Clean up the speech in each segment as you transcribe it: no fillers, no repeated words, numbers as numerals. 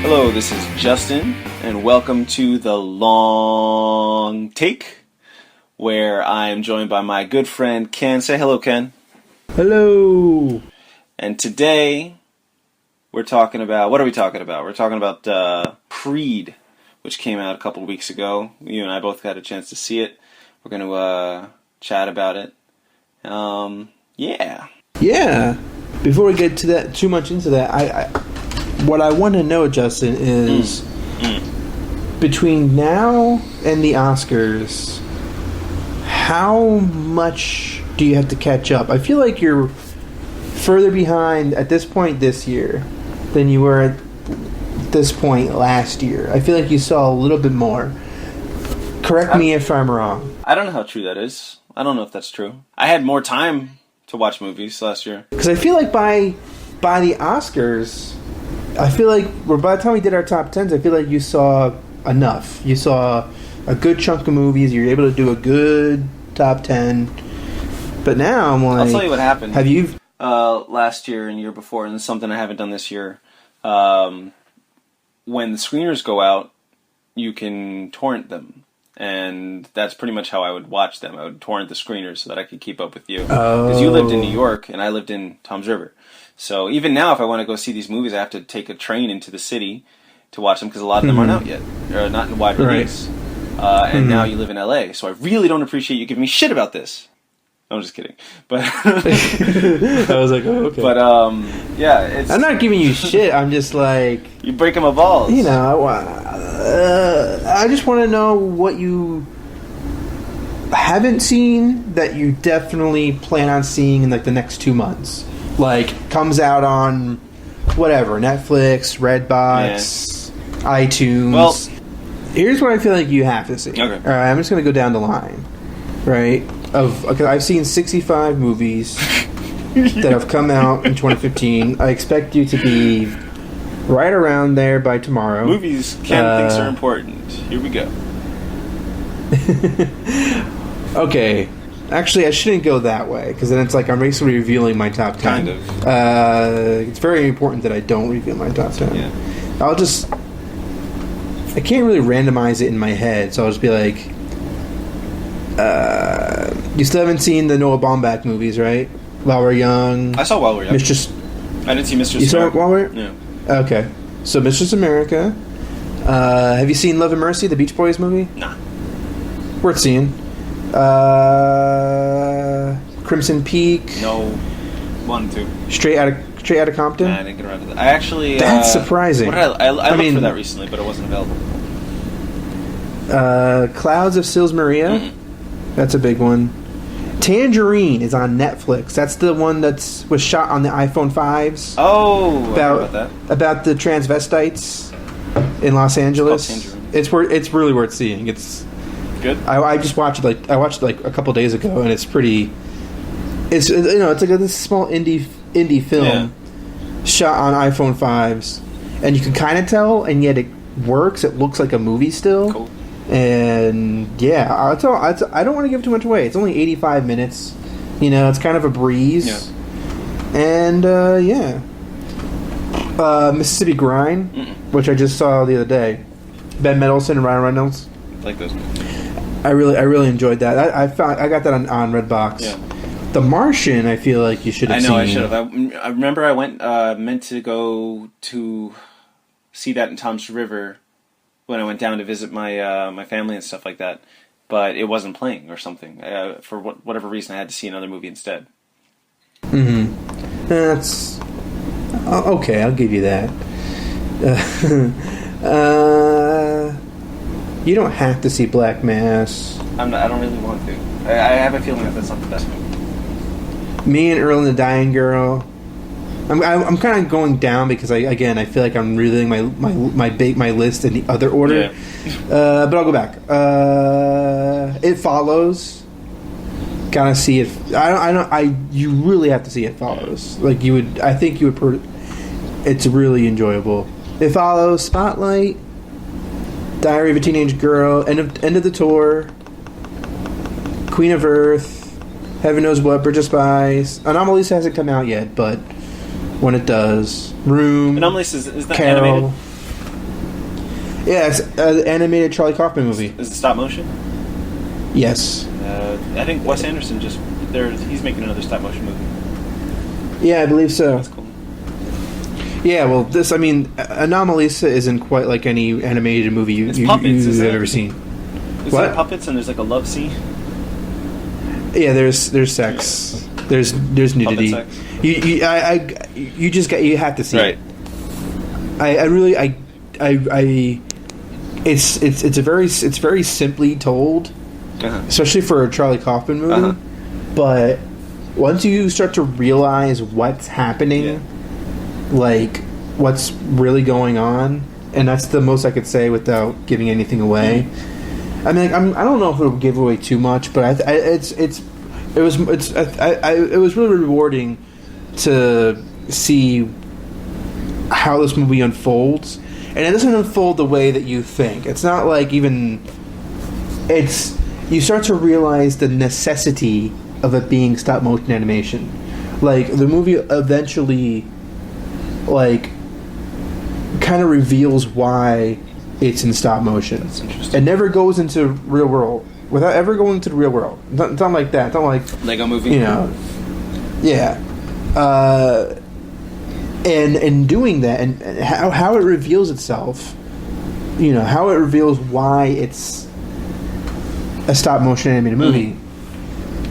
Hello, this is Justyn, and welcome to the Long Take, where I am joined by my good friend Ken. Say hello, Ken. Hello. And today, we're talking about, what are we talking about? We're talking about Creed, which came out a couple of weeks ago. You and I both got a chance to see it. We're going to chat about it. Yeah. Before we get to that, too much into that, what I want to know, Justyn, is between now and the Oscars, how much do you have to catch up? I feel like you're further behind at this point this year than you were at this point last year. I feel like you saw a little bit more. Correct me if I'm wrong. I don't know how true that is. I don't know if that's true. I had more time to watch movies last year. Because I feel like by the Oscars, I feel like by the time we did our top 10s, I feel like you saw enough. You saw a good chunk of movies. You were able to do a good top 10. But now I'm like, I'll tell you what happened. Have you last year and year before, and it's something I haven't done this year. When the screeners go out, you can torrent them. And that's pretty much how I would watch them. I would torrent the screeners so that I could keep up with you. Because you lived in New York, and I lived in Toms River. So even now, if I want to go see these movies, I have to take a train into the city to watch them, because a lot of them aren't out yet. Or not in wide release. And now you live in LA, so I really don't appreciate you giving me shit about this. I'm just kidding. But I was like, oh, okay. But, yeah. It's, I'm not giving you shit. I'm just like... You breaking my balls. You know, I just want to know what you haven't seen that you definitely plan on seeing in, like, the next 2 months. Like, comes out on, whatever, Netflix, Redbox, iTunes. Well, here's what I feel like you have to see. Okay. All right, I'm just going to go down the line, right? Okay, I've seen 65 movies that have come out in 2015. I expect you to be right around there by tomorrow. Movies Ken thinks are important. Here we go. Okay. Actually, I shouldn't go that way, because then it's like I'm basically revealing my top 10. Kind of. It's very important that I don't reveal my top 10. Yeah. I can't really randomize it in my head, so I'll just be like, you still haven't seen the Noah Baumbach movies, right? While We're Young. I saw While We're Young. I didn't see Mistress America. You saw it While We're... Yeah. Okay. So, Mistress America. Have you seen Love and Mercy, the Beach Boys movie? Nah. Worth seeing. Crimson Peak. No. 1, 2. Straight out of Compton. Nah, I didn't get around to that. I actually. That's surprising. What did I looked for that recently, but it wasn't available. Clouds of Sils Maria. Mm-hmm. That's a big one. Tangerine is on Netflix. That's the one was shot on the iPhone 5s. Oh, about that. About the transvestites in Los Angeles. It's really worth seeing. It's good. I just watched it like a couple days ago, and it's pretty. It's it's like this small indie film shot on iPhone 5s, and you can kind of tell, and yet it works. It looks like a movie still. Cool. And yeah, I don't want to give too much away. It's only 85 minutes. It's kind of a breeze. Yeah. And Mississippi Grind, which I just saw the other day. Ben Mendelsohn and Ryan Reynolds. Like those movies. I really enjoyed that. I got that on Redbox. Yeah. The Martian, I feel like you should have seen. I know, I should have. I remember I went meant to go to see that in Toms River when I went down to visit my my family and stuff like that, but it wasn't playing or something. For whatever reason, I had to see another movie instead. Mm-hmm. That's okay. I'll give you that. You don't have to see Black Mass. I don't really want to. I have a feeling that that's not the best movie. Me and Earl and the Dying Girl. I'm kind of going down because I feel like I'm relaying my list in the other order. Yeah. But I'll go back. It Follows. Gotta see it. You really have to see It Follows. Like you would. I think you would. It's really enjoyable. It Follows. Spotlight. Diary of a Teenage Girl. End of the Tour. Queen of Earth. Heaven Knows What. Bridge of Spies. Anomalisa hasn't come out yet, but when it does, Room. Anomalisa is that Carol. animated? Yeah, it's an animated Charlie Kaufman movie. Is it stop motion? Yes. I think Wes Anderson he's making another stop motion movie. Yeah, I believe so. That's cool. Yeah, well, Anomalisa isn't quite like any animated movie you've ever seen. Is What? there puppets and there's like a love scene? Yeah, there's sex. There's nudity. Puppet sex. You have to see Right. it. It's very simply told, especially for a Charlie Kaufman movie. But once you start to realize what's happening, like what's really going on, and that's the most I could say without giving anything away. I mean, I don't know if it would give away too much, but it was really rewarding to see how this movie unfolds, and it doesn't unfold the way that you think. It's not like you start to realize the necessity of it being stop motion animation. Like the movie eventually, like, kind of reveals why it's in stop motion. That's interesting. It never goes into real world without ever going into the real world. It's not like that. It's not like Lego movie. you know. Yeah. And in doing that, and how it reveals itself, how it reveals why it's a stop motion animated movie.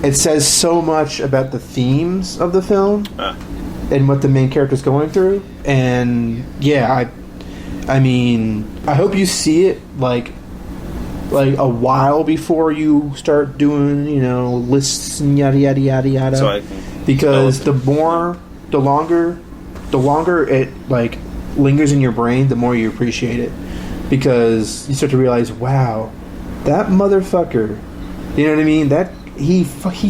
It says so much about the themes of the film and what the main character's going through. And yeah, I mean, I hope you see it like a while before you start doing, lists and yada yada yada yada. So I can because the longer it like lingers in your brain, the more you appreciate it. Because you start to realize, wow, that motherfucker, you know what I mean? That he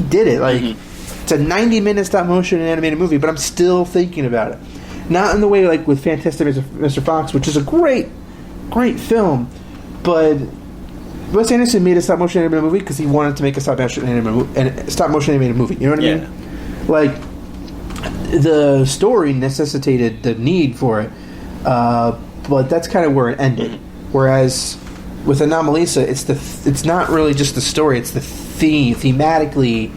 did it. Like it's a 90-minute stop motion animated movie, but I'm still thinking about it. Not in the way like with Fantastic Mr. Fox, which is a great film, but Wes Anderson made a stop motion animated movie because he wanted to make a stop motion animated movie. You know what I mean? Like the story necessitated the need for it, but that's kind of where it ended. Whereas with Anomalisa, it's not really just the story; it's the theme. Thematically,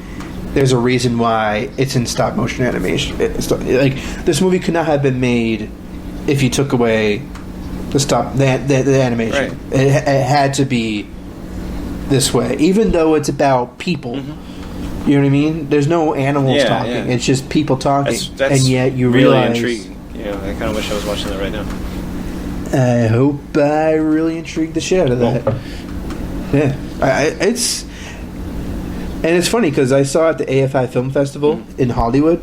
there's a reason why it's in stop motion animation. Like this movie could not have been made if you took away the animation. Right. It had to be this way, even though it's about people. You know what I mean? There's no animals talking. Yeah. It's just people talking, that's and yet you really realize. Intriguing. I kind of wish I was watching that right now. I hope I really intrigued the shit out of that. Yeah, it's funny because I saw it at the AFI Film Festival in Hollywood.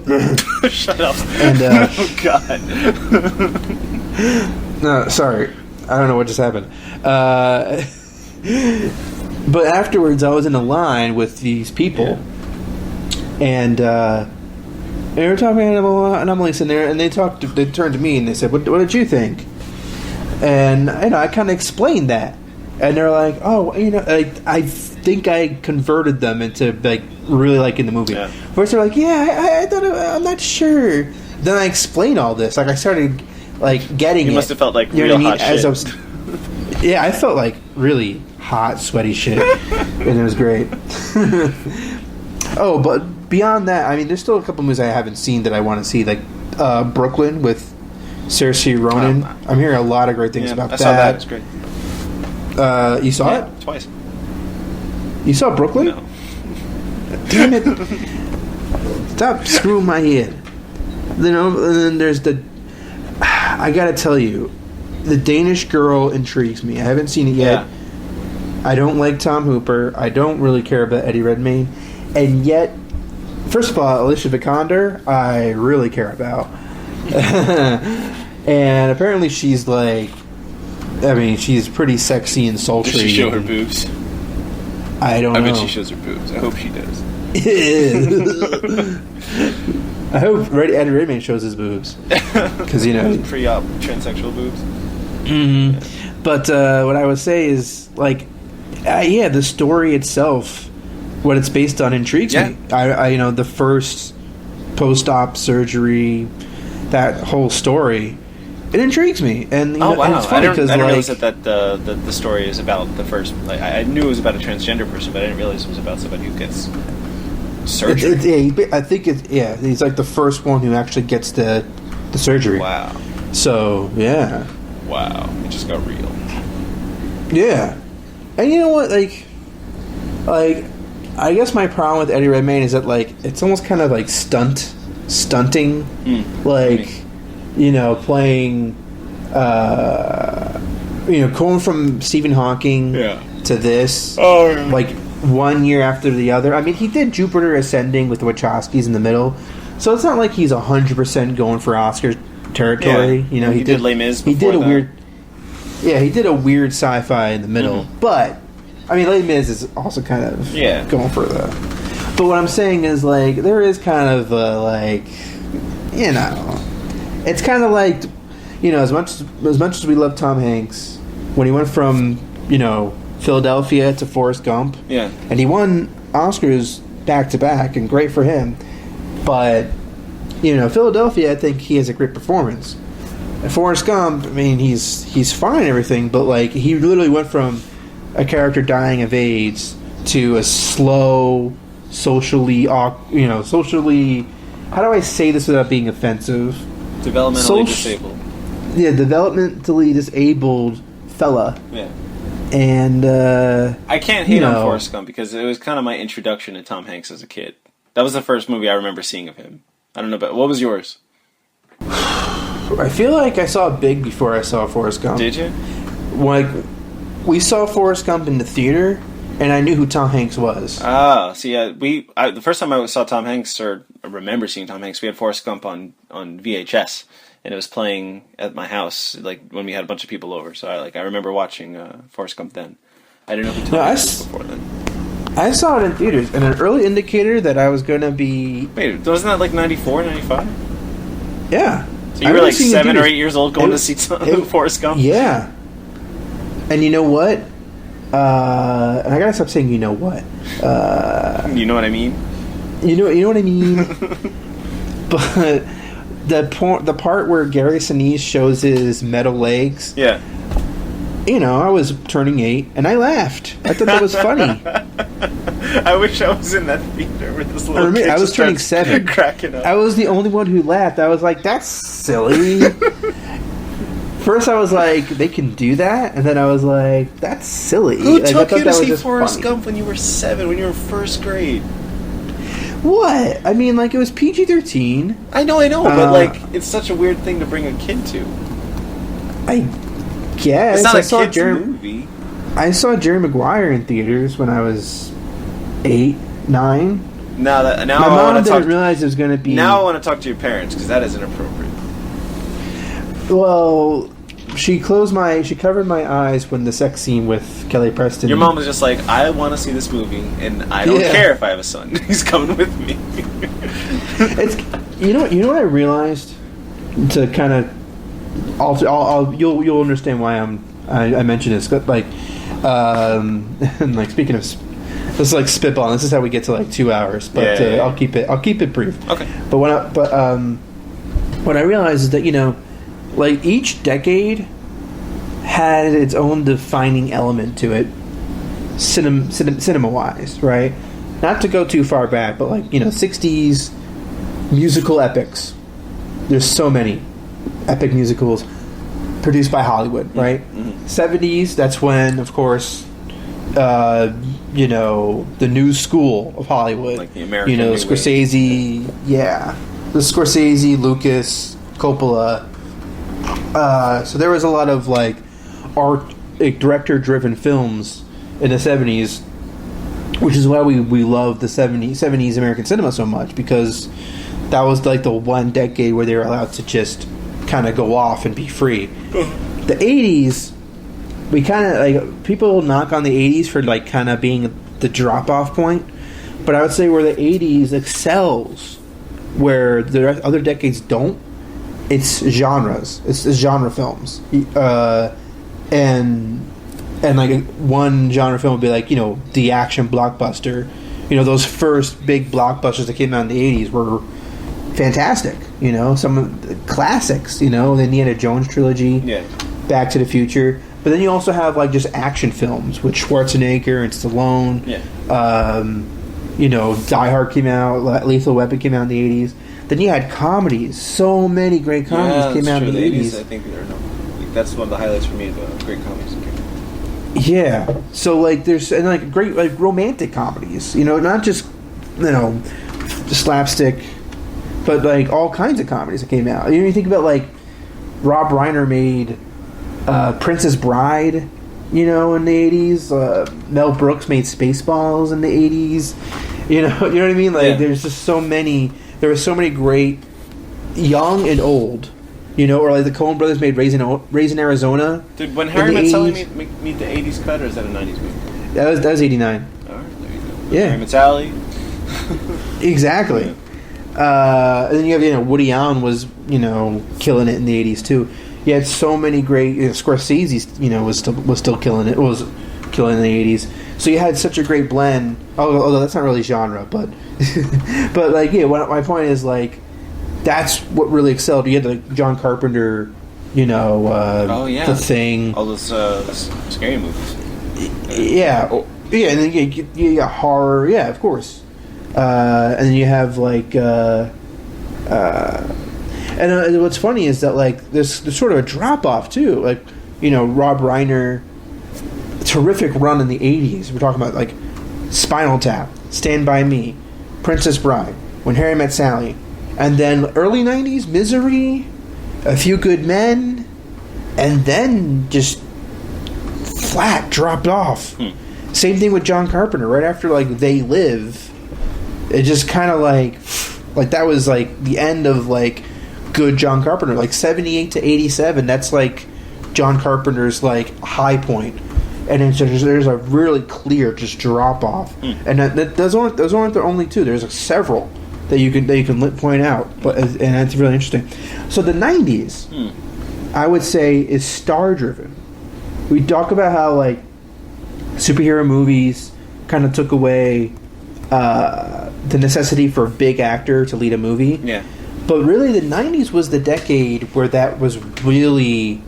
Shut up! And oh God. No, sorry, I don't know what just happened. But afterwards, I was in a line with these people, and they were talking about Anomalies in there, and they turned to me and they said, "What did you think?" And I kind of explained that, and they're like, "Oh, I think I converted them into like really liking the movie." Yeah. First, they're like, "Yeah, I thought I'm not sure." Then I explained all this. Like I started like getting. You must have felt like real hot shit. Yeah, I felt like really hot, sweaty shit, and it was great. Oh, but beyond that, I mean, there's still a couple movies I haven't seen that I want to see, like Brooklyn with Saoirse Ronan. I'm hearing a lot of great things about that. I saw that. It's great. You saw it? Twice. You saw Brooklyn? No. Damn it. Stop screwing my head. And then there's I gotta tell you, The Danish Girl intrigues me. I haven't seen it yet. I don't like Tom Hooper. I don't really care about Eddie Redmayne. And yet, first of all, Alicia Vikander, I really care about. And apparently she's like, I mean, she's pretty sexy and sultry. Does she show her boobs? I don't know. I bet she shows her boobs. I hope she does. I hope Eddie Redmayne shows his boobs. Because, you know... Pre-op transsexual boobs. Mm-hmm. Yeah. But what I would say is, like, yeah, the story itself, what it's based on, intrigues me. I you know, the first post-op surgery, that whole story, it intrigues me. And you know, wow, and it's funny because, I didn't like, realize that the story is about the first. Like, I knew it was about a transgender person, but I didn't realize it was about somebody who gets surgery. I think it's he's like the first one who actually gets the surgery. Wow. So yeah. Wow, it just got real. Yeah, and you know what? Like, I guess my problem with Eddie Redmayne is that, like, it's almost kind of like stunting, like, you know, playing, you know, going from Stephen Hawking to this, like 1 year after the other. I mean, he did Jupiter Ascending with the Wachowskis in the middle, so it's not like he's 100% going for Oscar territory. You know, he did Les Mis. He did a weird. Yeah, he did a weird sci-fi in the middle, but I mean, Les Mis is also kind of going for the. But what I'm saying is, like, there is kind of like, you know, it's kind of like, you know, as much as we love Tom Hanks, when he went from, you know, Philadelphia to Forrest Gump, and he won Oscars back to back, and great for him, but. You know, Philadelphia, I think he has a great performance. And Forrest Gump, I mean, he's fine and everything, but, like, he literally went from a character dying of AIDS to a slow, socially, how do I say this without being offensive? Developmentally disabled. Yeah, developmentally disabled fella. Yeah. And, I can't hate on Forrest Gump because it was kind of my introduction to Tom Hanks as a kid. That was the first movie I remember seeing of him. I don't know, but what was yours? I feel like I saw it big before I saw Forrest Gump. Did you? Like, we saw Forrest Gump in the theater, and I knew who Tom Hanks was. Ah, see, the first time I saw Tom Hanks, or I remember seeing Tom Hanks, we had Forrest Gump on VHS, and it was playing at my house, like, when we had a bunch of people over. So I remember watching Forrest Gump then. I didn't know who Tom Hanks was before then. I saw it in theaters, and an early indicator that I was going to be... Wait, wasn't that like 94, 95? Yeah. So you were like 7 or 8 years old going to see Forrest Gump? Yeah. And you know what? And I gotta stop saying you know what. You know what I mean? You know what I mean? But the part where Gary Sinise shows his metal legs... Yeah. You know, I was turning 8, and I laughed. I thought that was funny. I wish I was in that theater with this little kid. I was turning 7. Cracking up. I was the only one who laughed. I was like, that's silly. First I was like, they can do that? And then I was like, that's silly. Who took you to see Forrest Gump when you were 7, when you were in first grade? What? I mean, like, it was PG-13. I know, but, like, it's such a weird thing to bring a kid to. I guess. It's not a kid's movie. I saw Jerry Maguire in theaters when I was 8, 9. My mom didn't realize it was going to be... Now I want to talk to your parents, because that is inappropriate. Well, she covered my eyes when the sex scene with Kelly Preston... Your mom was just like, I want to see this movie, and I don't care if I have a son. He's coming with me. You know what I realized? To kind of... You'll understand why I mention this. But, like, and, like, speaking of, this is like spitball. This is how we get to like 2 hours. But I'll keep it brief. Okay. But what I realized is that, you know, like, each decade had its own defining element to it, cinema wise, right? Not to go too far back, but, like, you know, 60s musical epics. There's so many epic musicals produced by Hollywood, right? Mm-hmm. 70s, that's when, of course, you know, the new school of Hollywood, like the American, you know, Scorsese, the Scorsese, Lucas, Coppola. So there was a lot of, like, art, like, director-driven films in the 70s, which is why we love the 70s American cinema so much, because that was like the one decade where they were allowed to just kind of go off and be free. The 80s, we kind of like, people knock on the 80s for like kind of being the drop off point, but I would say where the 80s excels, where the other decades don't, it's genres. It's genre films, and like one genre film would be like, you know, the action blockbuster. You know, those first big blockbusters that came out in the 80s were fantastic. You know, some of the classics. You know, the Indiana Jones trilogy, Back to the Future. But then you also have like just action films with Schwarzenegger and Stallone. You know, Die Hard came out, Lethal Weapon came out in the 80s. Then you had comedies. So many great comedies came out in the 80s. I think that's one of the highlights for me, the great comedies that came out. Yeah. So, like, there's and like great like romantic comedies. You know, not just, you know, slapstick, but like all kinds of comedies that came out. You know, you think about like Rob Reiner made Princess Bride, you know, in the 80s. Mel Brooks made Spaceballs in the 80s. You know what I mean? Like, there's just so many. There were so many great, young and old, you know, or like the Coen Brothers made Raising Arizona. Dude, when Harry Met Sally meet the 80s cut, or is that a 90s movie? That was 89. All right, there you go. Yeah. Harry Met Sally. Exactly. And then you have, you know, Woody Allen was, you know, killing it in the 80s too. You had so many great, you know, Scorsese, you know, was still killing it. Was killing in the 80s. So you had such a great blend. Although that's not really genre, but but like, yeah. My point is, like, that's what really excelled. You had like John Carpenter, you know, The Thing, all those scary movies. Yeah, and then you got horror. Yeah, of course. And then you have like, and what's funny is that like there's sort of a drop off too. Like, you know, Rob Reiner, terrific run in the 80s. We're talking about like Spinal Tap, Stand By Me, Princess Bride, When Harry Met Sally, and then early 90s Misery, A Few Good Men, and then just flat dropped off. Same thing with John Carpenter. Right after like They Live, it just kind of like that was like the end of like good John Carpenter. Like 78 to 87, that's like John Carpenter's like high point. And then there's a really clear just drop off, and those aren't the only two. There's several that you can point out, and that's really interesting. So the 90s, I would say, is star driven. We talk about how like superhero movies kind of took away the necessity for a big actor to lead a movie. Yeah, but really the 90s was the decade where that was really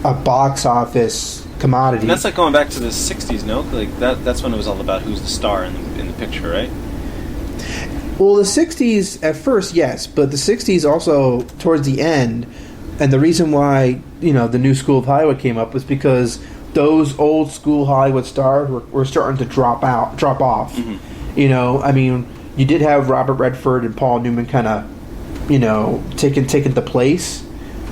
a box office commodity. And that's like going back to the 60s, no? Like that's when it was all about who's the star in the picture, right? Well, the 60s at first, yes, but the 60s also towards the end, and the reason why, you know, the new school of Hollywood came up was because those old school Hollywood stars were starting to drop off. Mm-hmm. You know, I mean, you did have Robert Redford and Paul Newman kind of, you know, taking the place,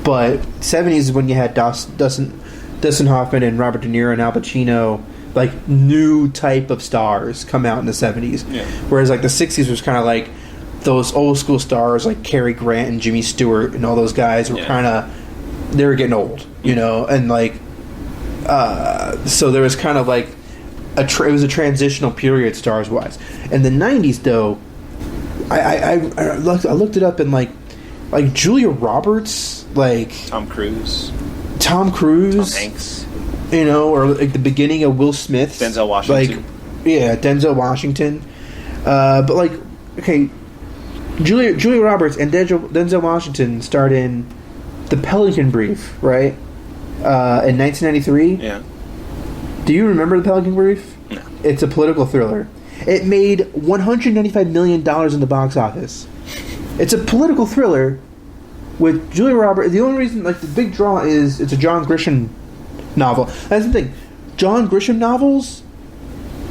but 70s is when you had Dustin Hoffman and Robert De Niro and Al Pacino, like new type of stars come out in the 70s. Yeah. Whereas like the 60s was kind of like those old school stars like Cary Grant and Jimmy Stewart and all those guys were kind of, they were getting old, you know, and like so there was kind of like it was a transitional period stars wise. In the 90s though, I looked it up, and like Julia Roberts, like Tom Cruise, Tom Hanks, you know, or like the beginning of Will Smith, Denzel Washington, like, yeah, Denzel Washington, but like, okay, Julia Roberts and Denzel Washington starred in The Pelican Brief, right, in 1993. Yeah. Do you remember The Pelican Brief? No. It's a political thriller. It made $195 million in the box office. It's a political thriller with Julia Roberts. The only reason, like, the big draw is it's a John Grisham novel. That's the thing. John Grisham novels,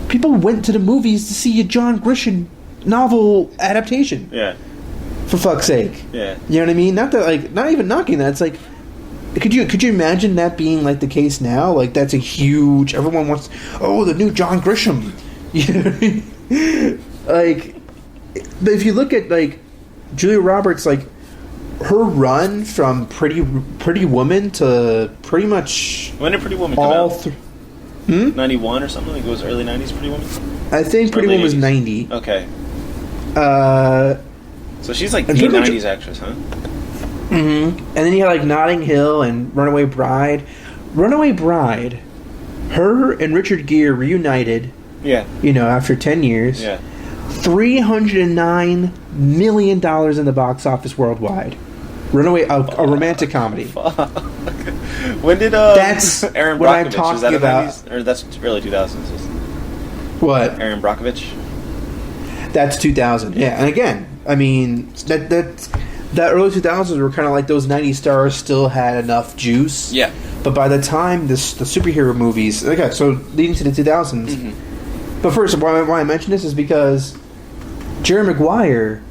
people went to the movies to see a John Grisham novel adaptation. Yeah. For fuck's sake. Yeah. You know what I mean? Not that, like, not even knocking that. It's like, Could you imagine that being like the case now? Like that's a huge. Everyone wants. Oh, the new John Grisham. You know what I mean? Like, but if you look at like Julia Roberts, like her run from Pretty Woman to pretty much when did Pretty Woman come out? 91 or something. Like it was early 90s. Pretty Woman. I think Pretty Woman was 90. Okay. So she's like the 90s actress, huh? Mm-hmm. And then you had like Notting Hill and Runaway Bride. Runaway Bride, her and Richard Gere reunited. Yeah. You know, after 10 years. Yeah. $309 million in the box office worldwide. Runaway, a romantic comedy. Fuck. When did that's Aaron what I'm Brockovich? talking Is that about. 90s? Or that's early 2000s? What? Aaron Brockovich? That's 2000. Yeah, and again, I mean that early 2000s were kind of like those 90s stars still had enough juice. Yeah. But by the time the superhero movies, okay, so leading to the 2000s. Mm-hmm. But first, why I mention this is because Jerry Maguire,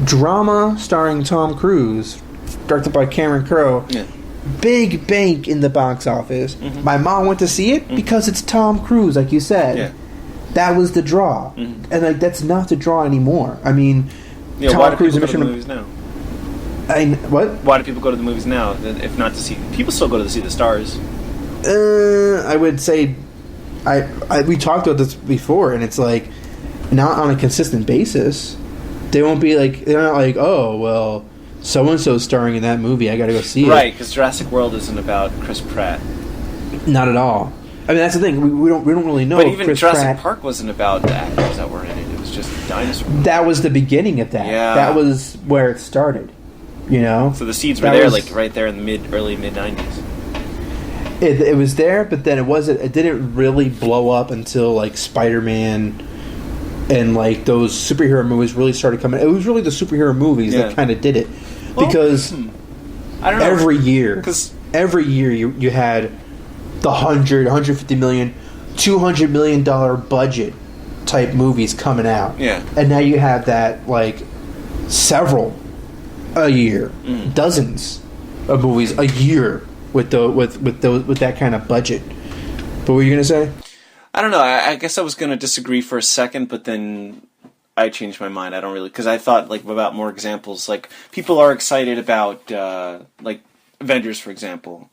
drama starring Tom Cruise, directed by Cameron Crowe, big bank in the box office. Mm-hmm. My mom went to see it because it's Tom Cruise, like you said. Yeah. That was the draw. Mm-hmm. And like that's not the draw anymore. I mean, Tom Cruise in Mission Impossible movies now. What? Why do people go to the movies now if not to see? People still go to see the stars. I would say, we talked about this before, and it's like not on a consistent basis. They won't be like they're not like, oh well, so and so starring in that movie. I got to go see it. Right, because Jurassic World isn't about Chris Pratt. Not at all. I mean that's the thing. We don't really know. But even Chris Jurassic Pratt, Park wasn't about the actors that were in it. It was just dinosaurs. That was the beginning of that. Yeah. That was where it started. You know. So the seeds were there, like right there in the early mid '90s. It was there, but then it didn't really blow up until like Spider-Man and like those superhero movies really started coming. It was really the superhero movies that kind of did it, because I don't know. every year you had the 150 million, $200 million budget type movies coming out. Yeah, and now you have that like several a year, dozens of movies a year with that kind of budget. What were you gonna say? I don't know. I guess I was gonna disagree for a second, but then I changed my mind. I don't really, because I thought like about more examples. Like people are excited about like Avengers, for example.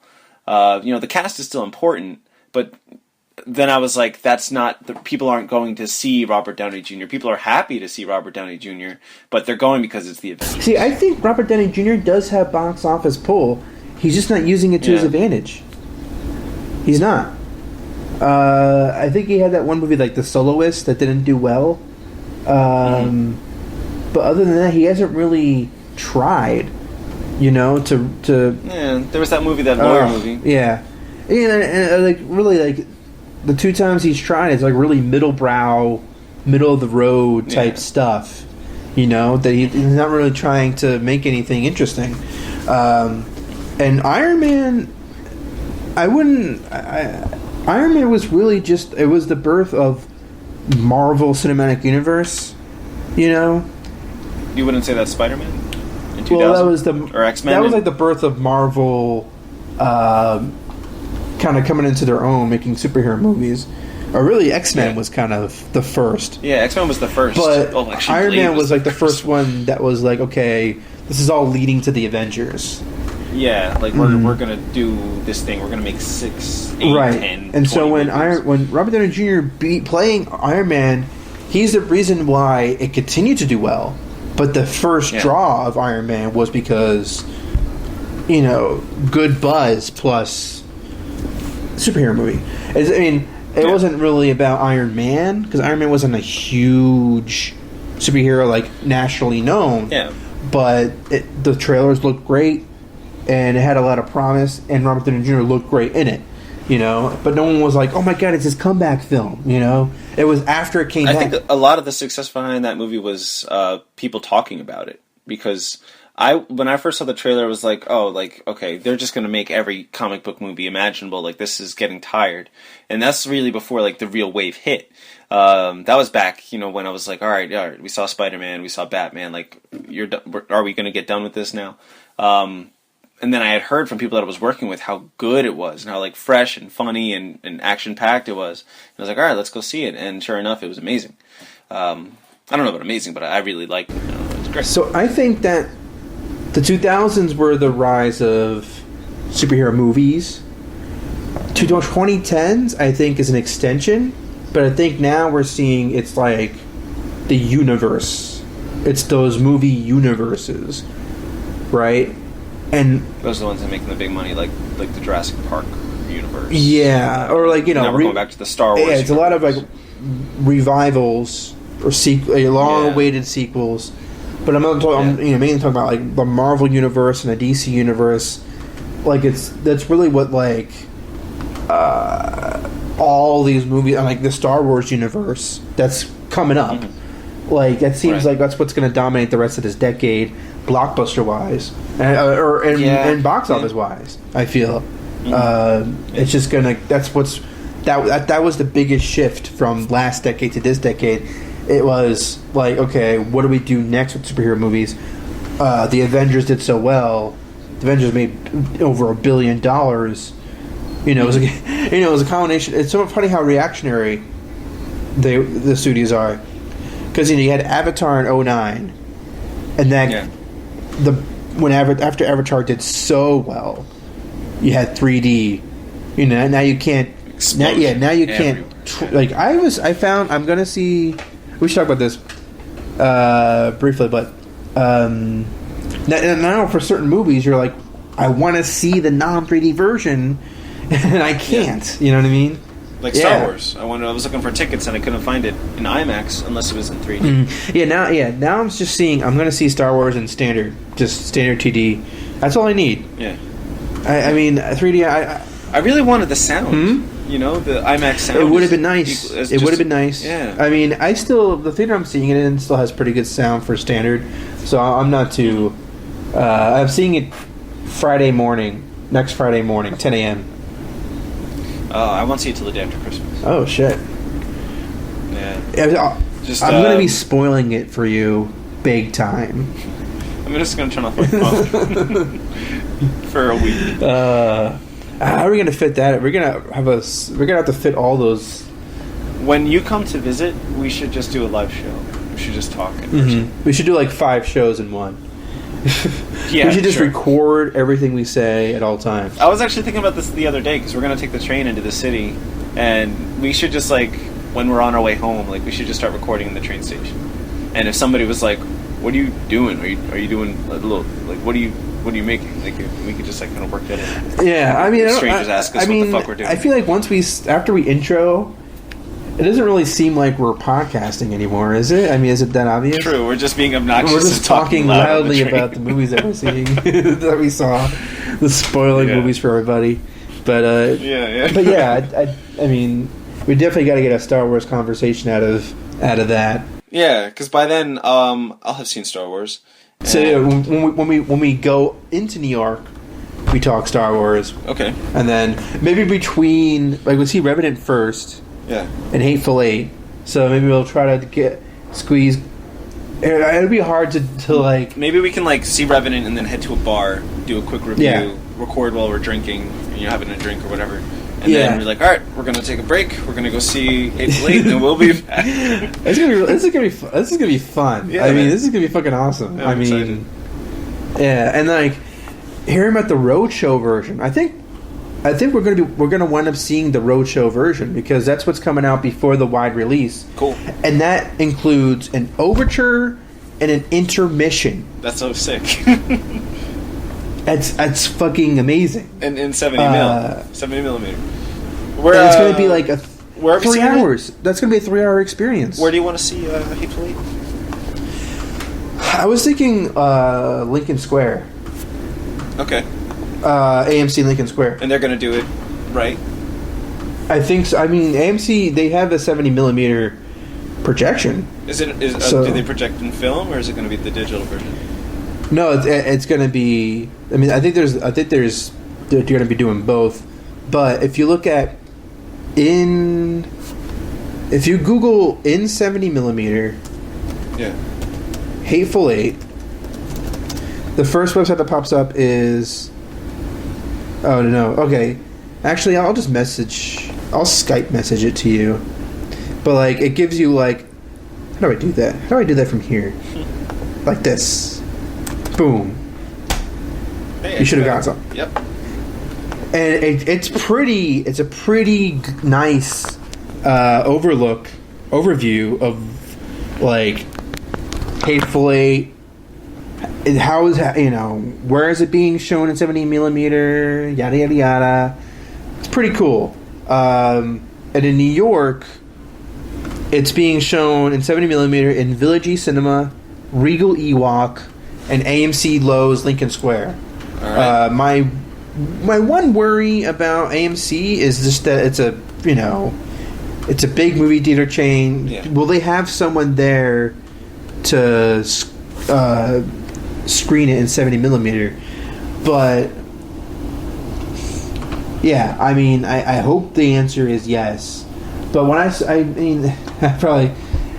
The cast is still important, but then I was like, that's not. People aren't going to see Robert Downey Jr. People are happy to see Robert Downey Jr., but they're going because it's the Avengers. See, I think Robert Downey Jr. does have box office pull. He's just not using it to his advantage. He's not. I think he had that one movie like The Soloist that didn't do well. But other than that, he hasn't really tried. You know, to yeah. There was that movie, that lawyer movie. Yeah, and like really like the two times he's tried, it's like really middle of the road type stuff. You know, that he's not really trying to make anything interesting. And Iron Man, Iron Man was really just, it was the birth of Marvel Cinematic Universe, you know? You wouldn't say that's Spider-Man in 2000? Well, that was or X-Men? That was like the birth of Marvel kind of coming into their own, making superhero movies. Or really, X-Men was kind of the first. Yeah, X-Men was the first. But Iron Man was like the first one that was like, okay, this is all leading to the Avengers. Yeah, like we're gonna do this thing. We're gonna make 6, 8, right. 10, and so when Robert Downey Jr. playing Iron Man, he's the reason why it continued to do well. But the first draw of Iron Man was because, you know, good buzz plus superhero movie. It wasn't really about Iron Man, because Iron Man wasn't a huge superhero like nationally known. Yeah. But the trailers looked great. And it had a lot of promise, and Robert Downey Jr. looked great in it, you know. But no one was like, "Oh my God, it's his comeback film," you know. It was after it came back. I think a lot of the success behind that movie was people talking about it, because when I first saw the trailer, it was like, oh, like okay, they're just going to make every comic book movie imaginable. Like this is getting tired, and that's really before like the real wave hit. That was back, you know, when I was like, all right, we saw Spider-Man, we saw Batman. Like, are we going to get done with this now? and then I had heard from people that I was working with how good it was and how like fresh and funny and action packed it was. And I was like, all right, let's go see it. And sure enough, it was amazing. I don't know about amazing, but I really liked it. You know, it was great. So I think that the 2000s were the rise of superhero movies. 2010s, I think, is an extension, but I think now we're seeing it's like the universe. It's those movie universes, right? And those are the ones that are making the big money, like the Jurassic Park universe. Yeah, or like, you know, now we're going back to the Star Wars. Yeah, it's universe. A lot of like revivals or long-awaited sequels. But I'm not talking. I'm mainly talking about like the Marvel universe and the DC universe. Like that's really what like all these movies, like the Star Wars universe that's coming up. Mm-hmm. Like that seems like that's what's going to dominate the rest of this decade, blockbuster wise, and box office wise. I feel it's just gonna. That's what's that was the biggest shift from last decade to this decade. It was like, okay, what do we do next with superhero movies? The Avengers did so well. The Avengers made over $1 billion. You know, it was a combination. It's so funny how reactionary the studios are, because you had Avatar in 2009, and then after Avatar did so well, you had 3D. You know, now you can't. Now you can't. I'm gonna see. We should talk about this briefly, but now for certain movies, you're like, I want to see the non-3D version, and I can't. You know what I mean? Like Star Wars. I was looking for tickets and I couldn't find it in IMAX unless it was in 3D. Now I'm just seeing. I'm going to see Star Wars in standard 2D. That's all I need. Yeah. I mean 3D. I really wanted the sound. You know, the IMAX sound. It would have been nice. It would have been nice. Yeah. I mean, the theater I'm seeing it in still has pretty good sound for standard, so I'm not too. I'm seeing it next Friday morning, 10 a.m. I won't see it till the day after Christmas. Oh shit. Yeah. I'm going to be spoiling it for you, big time. I'm just going to turn off my phone for a week. How are we going to fit that? We're going to have to fit all those. When you come to visit, we should just do a live show. We should just talk in person. We should do like 5 shows in one. Yeah, we should just record everything we say at all times. I was actually thinking about this the other day because we're going to take the train into the city, and we should just like when we're on our way home, like we should just start recording in the train station. And if somebody was like, "What are you doing? Are you doing a little like what are you making?" Like we could just like kind of work that in. Yeah, I mean, strangers ask us what the fuck we're doing. I feel like after we intro, it doesn't really seem like we're podcasting anymore, is it? I mean, is it that obvious? True, we're just being obnoxious. We're just talking loudly about the movies that we're seeing, that we saw, the spoiling movies for everybody. But But yeah, I mean, we definitely got to get a Star Wars conversation out of that. Yeah, because by then I'll have seen Star Wars. So when we go into New York, we talk Star Wars. Okay. And then maybe between we'll see Revenant first. Yeah. And Hateful Eight. So maybe we'll try to squeeze. It'll be hard to like. Maybe we can like see Revenant and then head to a bar, do a quick review, record while we're drinking, having a drink or whatever. And then we're like, all right, we're gonna take a break. We're gonna go see Hateful Eight, and we'll be back. This is gonna be fun. Yeah, I mean, this is gonna be fucking awesome. Yeah, I'm excited. And like hearing about the Roadshow version, I think we're gonna wind up seeing the Roadshow version because that's what's coming out before the wide release. Cool. And that includes an overture and an intermission. That's so sick. That's fucking amazing. And in 70 millimeter. Where it's going to be like 3 hours. That's going to be a 3-hour experience. Where do you want to see Hateful Eight? I was thinking Lincoln Square. Okay. AMC Lincoln Square. And they're going to do it right? I think so. I mean, AMC, they have a 70 millimeter projection. Do they project in film, or is it going to be the digital version? No, it's going to be. I mean, I think they're going to be doing both. But if you look at if you Google in 70 millimeter, yeah, Hateful Eight, the first website that pops up is Oh no. Okay. Actually, I'll just message. I'll Skype message it to you. But like, it gives you like. How do I do that? How do I do that from here? Like this. Boom. Hey, you should have gotten some. Yep. And it's pretty. It's a pretty nice overview of like Hateful Eight. How is where is it being shown in 70mm? Yada yada yada. It's pretty cool. And in New York, it's being shown in 70mm in Village East Cinema, Regal Ewok, and AMC Lowe's Lincoln Square. All right. My one worry about AMC is just that it's a big movie theater chain. Yeah. Will they have someone there to screen it in 70mm? But yeah, I mean, I hope the answer is yes. But when I probably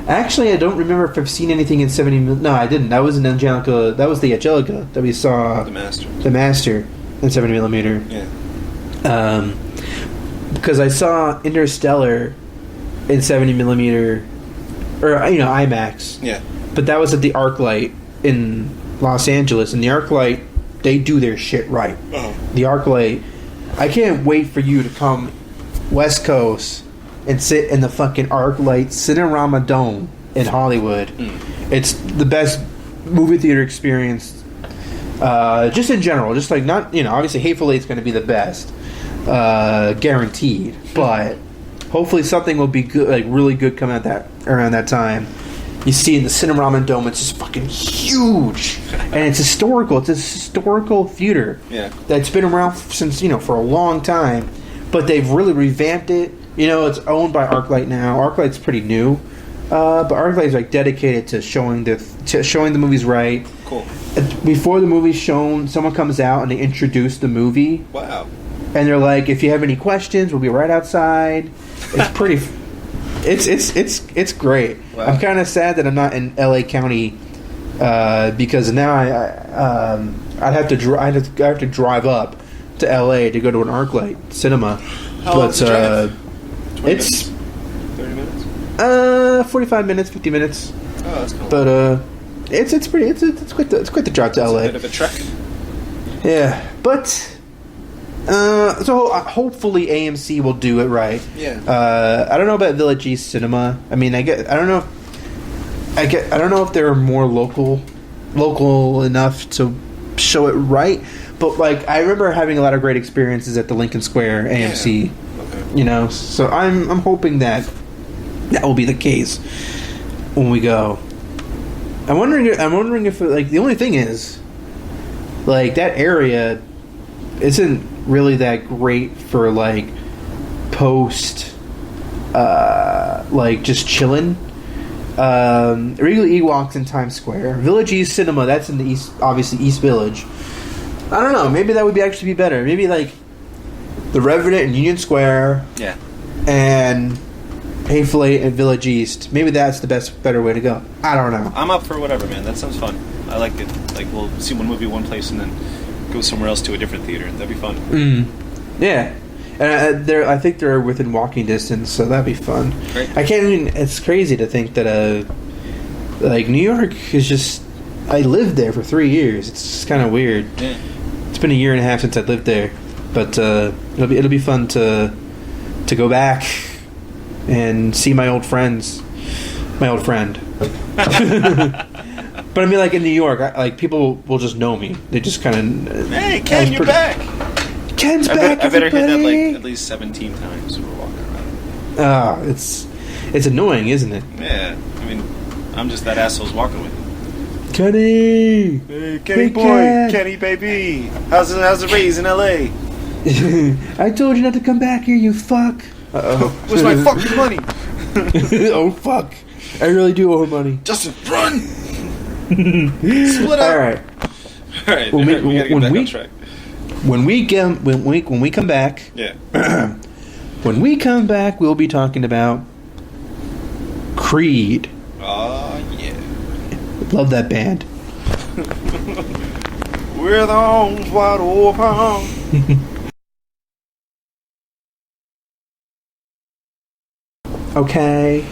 actually I don't remember if I've seen anything in 70mm. No, I didn't. That was in Angelica. That was the Angelica that we saw. The Master in 70mm. Yeah. Because I saw Interstellar in 70mm, or IMAX. Yeah. But that was at the ArcLight in Los Angeles, and the ArcLight, they do their shit right. Oh. The ArcLight, I can't wait for you to come West Coast and sit in the fucking ArcLight Cinerama Dome in Hollywood. It's the best movie theater experience, just in general. Just like not, obviously Hateful Eight's going to be the best, guaranteed. But hopefully something will be good, like really good, coming at around that time. You see in the Cinerama Dome, it's just fucking huge, and it's historical. It's a historical theater. Yeah. That's been around since for a long time, but they've really revamped it. It's owned by ArcLight now. ArcLight's pretty new, but ArcLight's like dedicated to showing the movies right. Cool. Before the movie's shown, someone comes out and they introduce the movie. Wow. And they're like, if you have any questions, we'll be right outside. It's pretty. It's great. Wow. I'm kind of sad that I'm not in LA County because now I have to drive up to LA to go to an ArcLight cinema. How long's the drive? It's 30 minutes. 45 minutes, 50 minutes. Oh, that's cool. But it's quite the drive to LA. A bit of a trek. Yeah, but so hopefully AMC will do it right. Yeah. I don't know about Village East Cinema. I mean, I don't know if they're more local enough to show it right. But like, I remember having a lot of great experiences at the Lincoln Square AMC. Yeah. Okay. So I'm hoping that will be the case when we go. I'm wondering if like the only thing is like that area isn't really that great for like post like just chilling. Regal Ewoks in Times Square, Village East Cinema, that's in the east, obviously East Village. I don't know, maybe that would actually be better. Maybe like the Revenant in Union Square, Yeah. and Hateful Eight and Village East. Maybe that's the better way to go. I don't know. I'm up for whatever, man. That sounds fun. I like it. Like, we'll see one movie one place and then go somewhere else to a different theater. That'd be fun. Yeah, and I think they're within walking distance, so that'd be fun. Great. I can't even. It's crazy to think that like New York is just. I lived there for 3 years. It's kind of weird. Yeah. It's been a year and a half since I lived there, but it'll be fun to go back and see my old friend. But I mean, like in New York, like people will just know me. They just kind of. Hey, Ken, you're back. Ken's back. I better hit that like at least 17 times when we're walking around. It's annoying, isn't it? Yeah. I mean, I'm just that asshole's walking with you. Kenny. Hey, Kenny Hey, boy, Ken. Kenny baby. How's the raise in L.A.? I told you not to come back here, you fuck. Uh-oh. Where's my fucking money? Oh, fuck. I really do owe her money. Justin, run! Split up. All right. All right. We gotta get back on track. When we come back, Yeah. when we come back, we'll be talking about Creed. Oh, yeah. Love that band. We're the arms wide open. Okay.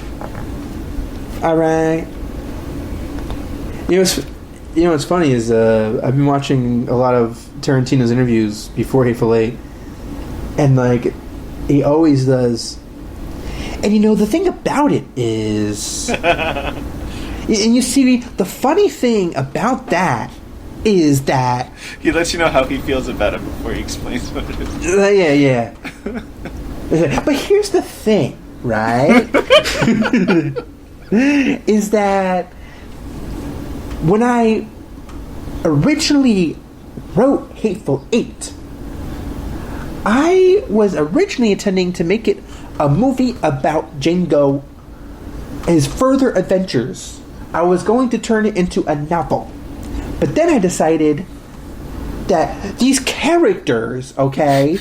All right. You know what's funny is I've been watching a lot of Tarantino's interviews before Hateful Eight, and like he always does. And you know the thing about it is, and you see the funny thing about that is that he lets you know how he feels about it before he explains what it is. Yeah. But here's the thing, right? Is that when I originally wrote Hateful Eight, I was originally intending to make it a movie about Django, his further adventures. I was going to turn it into a novel. But then I decided that these characters, okay,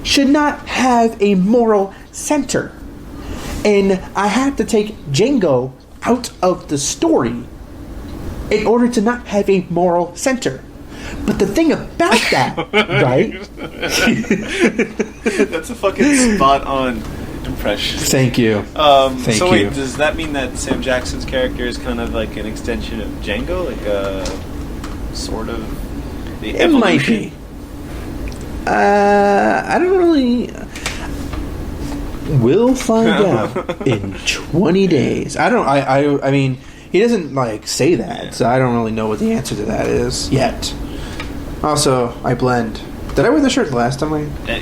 should not have a moral center. And I had to take Django out of the story in order to not have a moral center. But the thing about that, right? That's a fucking spot on impression. Thank you. Thank you. Wait, does that mean that Sam Jackson's character is kind of like an extension of Django? Like a sort of the evolution? It might be. I don't really... We'll find out in 20 days. I mean, he doesn't, like, say that, so I don't really know what the answer to that is yet. Also, I blend. Did I wear the shirt the last time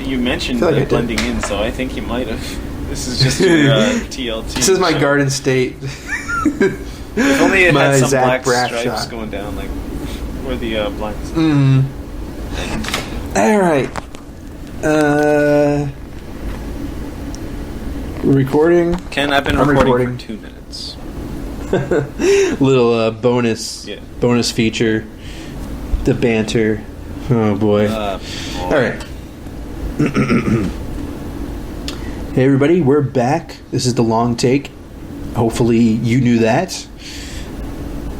you mentioned like blending in, so I think you might have. This is just your TLT. This is my show. Garden State. If only it had some black stripes shot going down, like where the blinds. All right. We're recording. Ken, I've been recording for 2 minutes. Little bonus feature. The banter. Oh boy. All right. Hey everybody, we're back. This is the long take. Hopefully you knew that.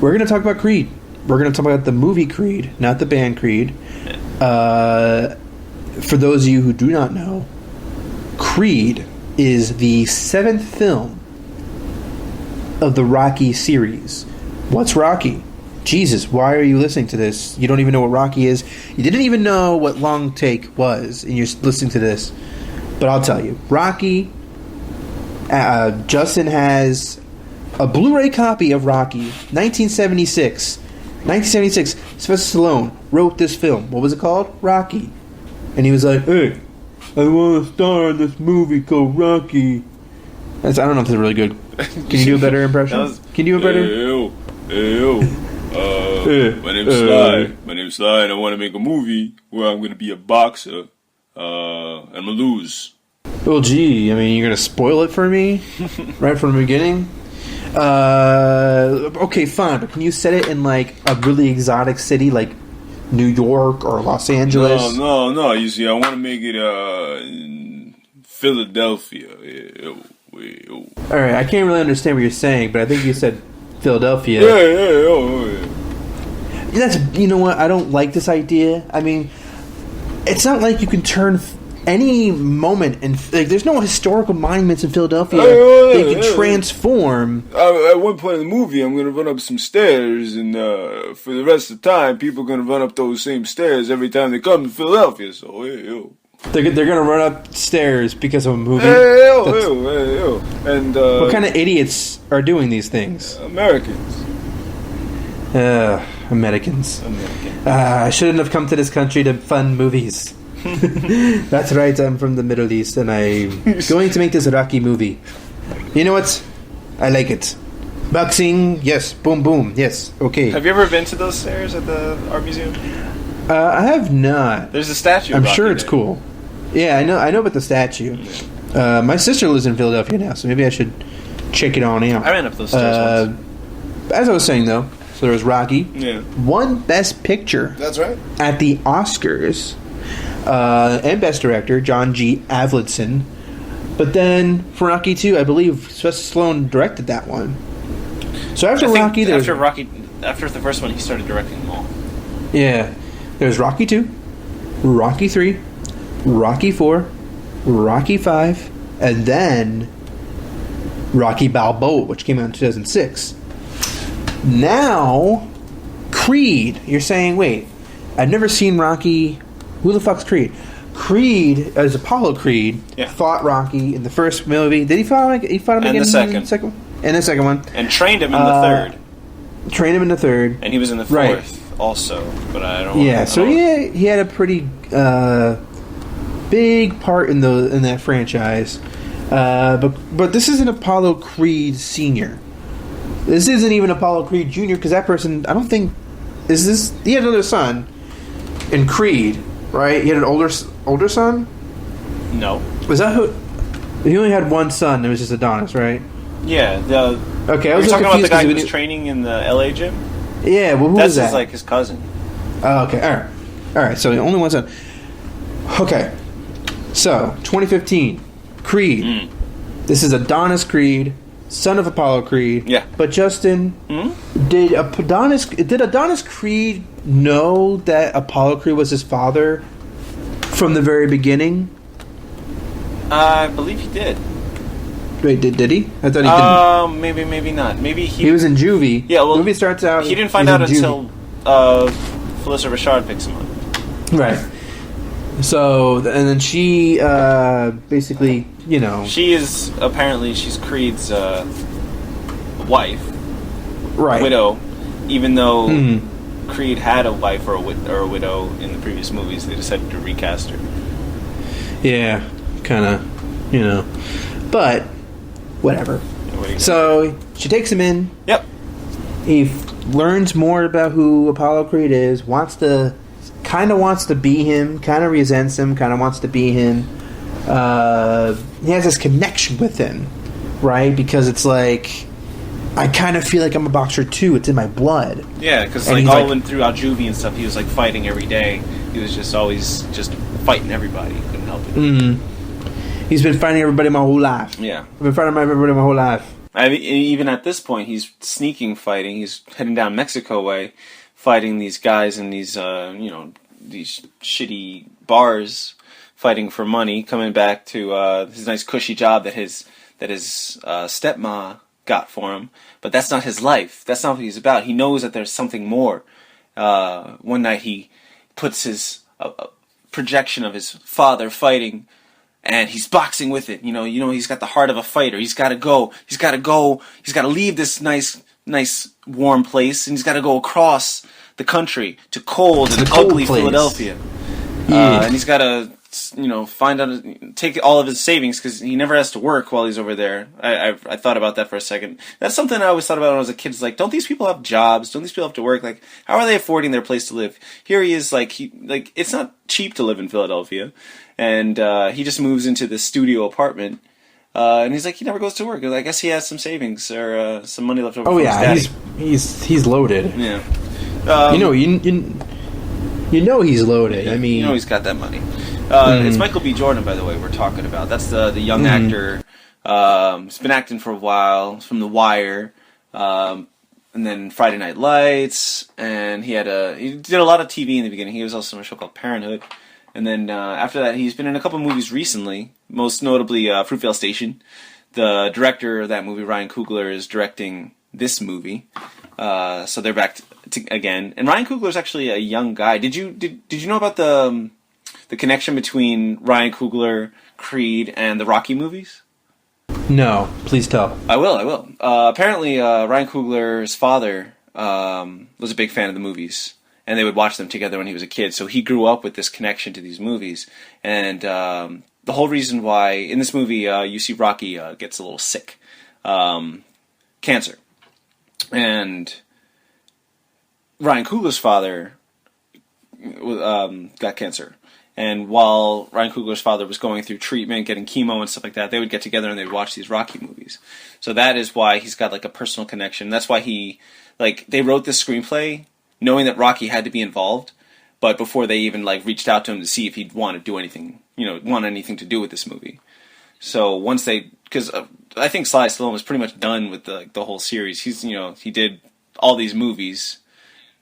We're going to talk about Creed. We're going to talk about the movie Creed, not the band Creed. For those of you who do not know, Creed is the 7th film of the Rocky series. What's Rocky? Jesus, why are you listening to this? You don't even know what Rocky is. You didn't even know what Long Take was, and you're listening to this. But I'll tell you. Rocky, Justyn has a Blu-ray copy of Rocky, 1976. 1976, Sylvester Stallone wrote this film. What was it called? Rocky. And he was like, hey, I want to star in this movie called Rocky. I don't know if it's really good. Can you do a better impression? Can you do a better? My name's Sly. My name's Sly, and I want to make a movie where I'm going to be a boxer. I'm going to lose. Well, gee, I mean, you're going to spoil it for me right from the beginning? Okay, fine, but can you set it in, like, a really exotic city, like New York or Los Angeles? No. You see, I want to make it in Philadelphia. Alright, I can't really understand what you're saying, but I think you said Philadelphia. Yeah. That's, you know what, I don't like this idea. I mean, it's not like you can turn any moment, and like, there's no historical monuments in Philadelphia they can transform. At one point in the movie, I'm going to run up some stairs, and for the rest of the time, people are going to run up those same stairs every time they come to Philadelphia, so They're going to run up stairs because of a movie? And what kind of idiots are doing these things? Americans. Americans. I shouldn't have come to this country to fund movies. That's right, I'm from the Middle East, and I'm going to make this Rocky movie. You know what? I like it. Boxing, yes. Boom, boom, yes. Okay. Have you ever been to those stairs at the art museum? I have not. There's a statue. I'm sure it's cool. Yeah, I know about the statue. My sister lives in Philadelphia now, so maybe I should check it on out. I ran up those stairs once. As I was saying, though, so there was Rocky. Yeah. Won Best Picture. That's right. At the Oscars. And Best Director, John G. Avildsen. But then, for Rocky 2, I believe Sylvester Stallone directed that one. So after Rocky, after the first one, he started directing them all. Yeah. There's Rocky 2, Rocky 3, Rocky 4, Rocky 5, and then Rocky Balboa, which came out in 2006. Now, Creed. You're saying, wait, I've never seen Rocky. Who the fuck's Creed? Creed, as Apollo Creed, fought Rocky in the first movie. Did he fight him? He fought him again in the second one? And the second one. And trained him in the third. Trained him in the third. And he was in the fourth also. But I don't Yeah, so he had a pretty big part in that franchise. But this isn't Apollo Creed Sr. This isn't even Apollo Creed Jr. because that person, I don't think... He had another son in Creed, right? He had an older son? No. Was that who... He only had one son. It was just Adonis, right? Yeah. Okay, I was talking about the guy who was training in the LA gym? Yeah, well, who was that? That's like his cousin. Oh, okay, all right. So only one son. Okay, so 2015, Creed. This is Adonis Creed, son of Apollo Creed. Yeah. But Justyn, did Adonis Creed know that Apollo Creed was his father from the very beginning? I believe he did. Wait, did he? I thought he didn't. Maybe not. Maybe he was in juvie. Yeah, well, the movie starts out. He didn't find out until Phylicia Rashad picks him up. Right. So, and then she basically, she's Creed's wife, right? Widow. Even though Creed had a wife or a widow in the previous movies, they decided to recast her. Yeah, kind of, but whatever. So she takes him in. Yep. He learns more about who Apollo Creed is. Kind of wants to be him. Kind of resents him. Kind of wants to be him. He has this connection with him, right? Because it's like, I kind of feel like I'm a boxer too. It's in my blood. Yeah, because throughout juvie and stuff, he was like fighting every day. He was just always just fighting everybody. Couldn't help it. Mm-hmm. He's been fighting everybody my whole life. Yeah, I've been fighting everybody my whole life. Even at this point, he's sneaking fighting. He's heading down Mexico way, fighting these guys in these these shitty bars, fighting for money. Coming back to his nice cushy job that his stepma got for him, but that's not his life. That's not what he's about. He knows that there's something more. One night he puts his projection of his father fighting, and he's boxing with it. He's got the heart of a fighter. He's got to go. He's got to leave this nice warm place, and he's got to go across the country to cold and ugly Philadelphia. Yeah. And he's got to find out, take all of his savings because he never has to work while he's over there. I thought about that for a second. That's something I always thought about when I was a kid. It's like, don't these people have jobs? Don't these people have to work? Like, how are they affording their place to live? Here he is, it's not cheap to live in Philadelphia, and he just moves into this studio apartment. And he's like, he never goes to work. I guess he has some savings or some money left over. Oh from yeah, his daddy. He's loaded. Yeah. He's loaded. I mean, he's got that money. It's Michael B. Jordan, by the way, we're talking about. That's the young actor. He's been acting for a while. He's from The Wire, and then Friday Night Lights, and he did a lot of TV in the beginning. He was also in a show called Parenthood, and then after that, he's been in a couple movies recently. Most notably, Fruitvale Station. The director of that movie, Ryan Coogler, is directing this movie. So they're back again. And Ryan Coogler is actually a young guy. Did you know about the connection between Ryan Coogler, Creed, and the Rocky movies? No, please tell. I will. Apparently, Ryan Coogler's father was a big fan of the movies, and they would watch them together when he was a kid. So he grew up with this connection to these movies. And the whole reason why, in this movie, you see Rocky gets a little sick. Cancer. And Ryan Coogler's father got cancer. And while Ryan Coogler's father was going through treatment, getting chemo and stuff like that, they would get together and they'd watch these Rocky movies. So that is why he's got a personal connection. That's why they wrote this screenplay knowing that Rocky had to be involved, but before they even reached out to him to see if he'd want to do anything, want anything to do with this movie. So once because I think Sly Stallone was pretty much done with the whole series. He did all these movies,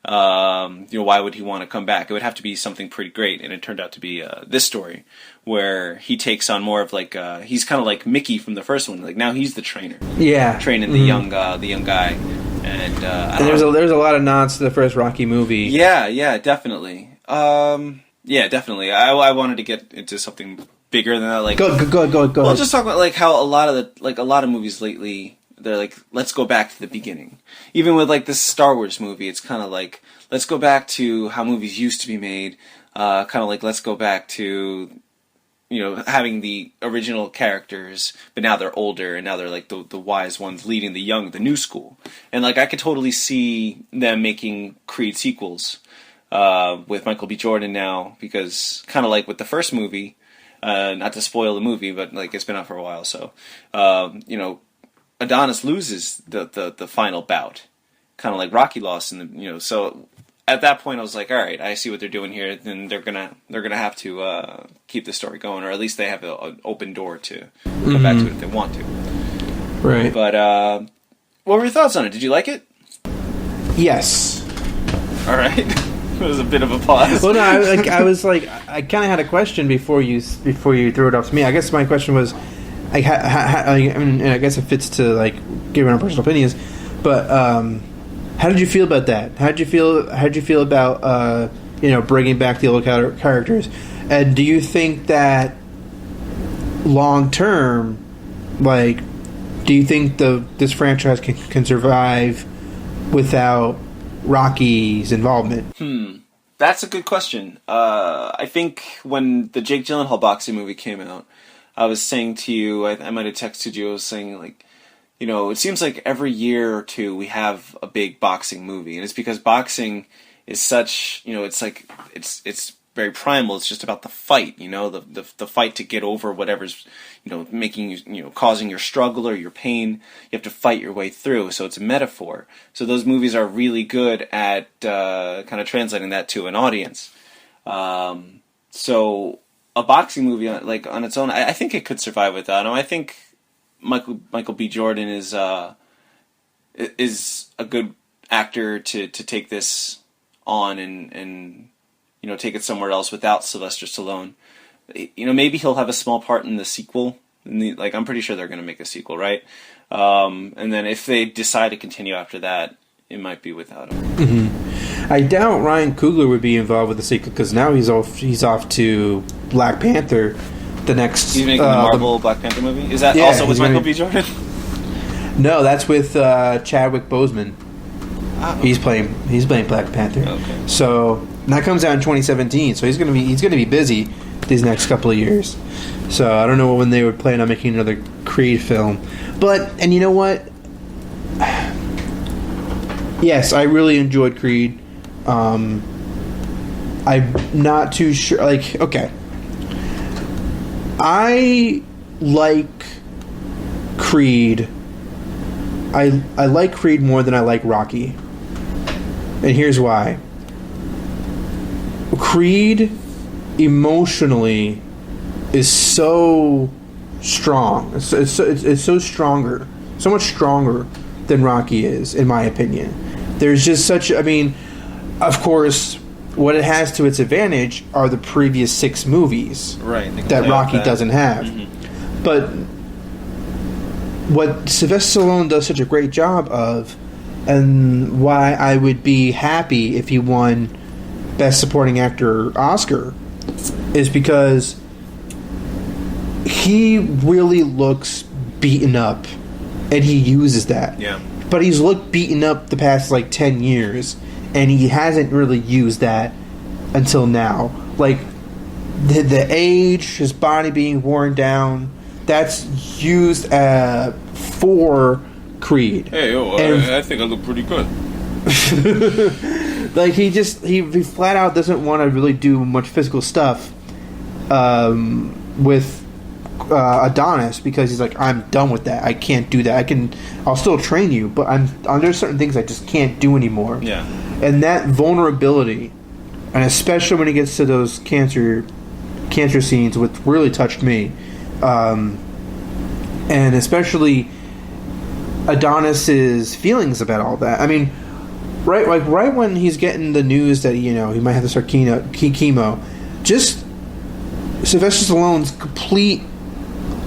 why would he want to come back? It would have to be something pretty great, and it turned out to be this story, where he takes on more of like he's kind of like Mickey from the first one. Like now he's the trainer, training the young guy, and there's a lot of nods to the first Rocky movie. Yeah, definitely. Definitely. I wanted to get into something bigger than that. Like go Well, ahead. just talk about like how a lot of movies lately, they're like, let's go back to the beginning. Even with like this Star Wars movie, it's kind of like, let's go back to how movies used to be made. Kind of like, let's go back to, having the original characters, but now they're older, and now they're like the wise ones leading the new school. And like, I could totally see them making Creed sequels with Michael B. Jordan now, because kind of like with the first movie, not to spoil the movie, but like it's been out for a while, so Adonis loses the final bout, kind of like Rocky lost in the So at that point, I was like, all right, I see what they're doing here. Then they're gonna have to keep the story going, or at least they have an open door to come back to it if they want to. Right. But what were your thoughts on it? Did you like it? Yes. All right. It was a bit of a pause. Well, no, I kind of had a question before you threw it off to me. I guess my question was, I mean, I guess it fits to like giving our personal opinions, but how did you feel about that? How did you feel about bringing back the old characters? And do you think that long term, like, do you think this franchise can survive without Rocky's involvement? That's a good question. I think when the Jake Gyllenhaal boxing movie came out, I was saying to you, I might have texted you, I was saying, like, it seems like every year or two we have a big boxing movie, and it's because boxing is such, it's like, it's very primal. It's just about the fight, the fight to get over whatever's, making you, causing your struggle or your pain. You have to fight your way through. So it's a metaphor. So those movies are really good at kind of translating that to an audience. So a boxing movie, like on its own, I think it could survive without him. I think Michael B. Jordan is a good actor to take this on and take it somewhere else without Sylvester Stallone. Maybe he'll have a small part in the sequel. I'm pretty sure they're going to make a sequel, right? And then if they decide to continue after that, it might be without him. Mm-hmm. I doubt Ryan Coogler would be involved with the sequel, because now he's off to Black Panther. The next he's making the Marvel Black Panther movie. Is that also with Michael B. Jordan? No, that's with Chadwick Boseman. Oh. He's playing Black Panther. Okay. So that comes out in 2017. So he's gonna be busy these next couple of years. So I don't know when they would plan on making another Creed film. And you know what? Yes, I really enjoyed Creed. I'm not too sure. Like, okay, I like Creed. I like Creed more than I like Rocky. And here's why. Creed emotionally is so strong. It's so stronger. So much stronger than Rocky is, in my opinion. There's just of course, what it has to its advantage are the previous 6 movies, right, that Rocky doesn't have. Mm-hmm. But what Sylvester Stallone does such a great job of, and why I would be happy if he won Best Supporting Actor Oscar, is because he really looks beaten up, and he uses that. Yeah. But he's looked beaten up the past 10 years, and he hasn't really used that until now. Like the age, his body being worn down, that's used for Creed. Hey, I think I look pretty good. Like he flat out doesn't want to really do much physical stuff with Adonis, because he's like, I'm done with that. I can't do that. I'll still train you, but there's certain things I just can't do anymore. Yeah. And that vulnerability, and especially when it gets to those cancer scenes, which really touched me, and especially Adonis's feelings about all that. I mean, right when he's getting the news that he might have to start chemo, just Sylvester Stallone's complete,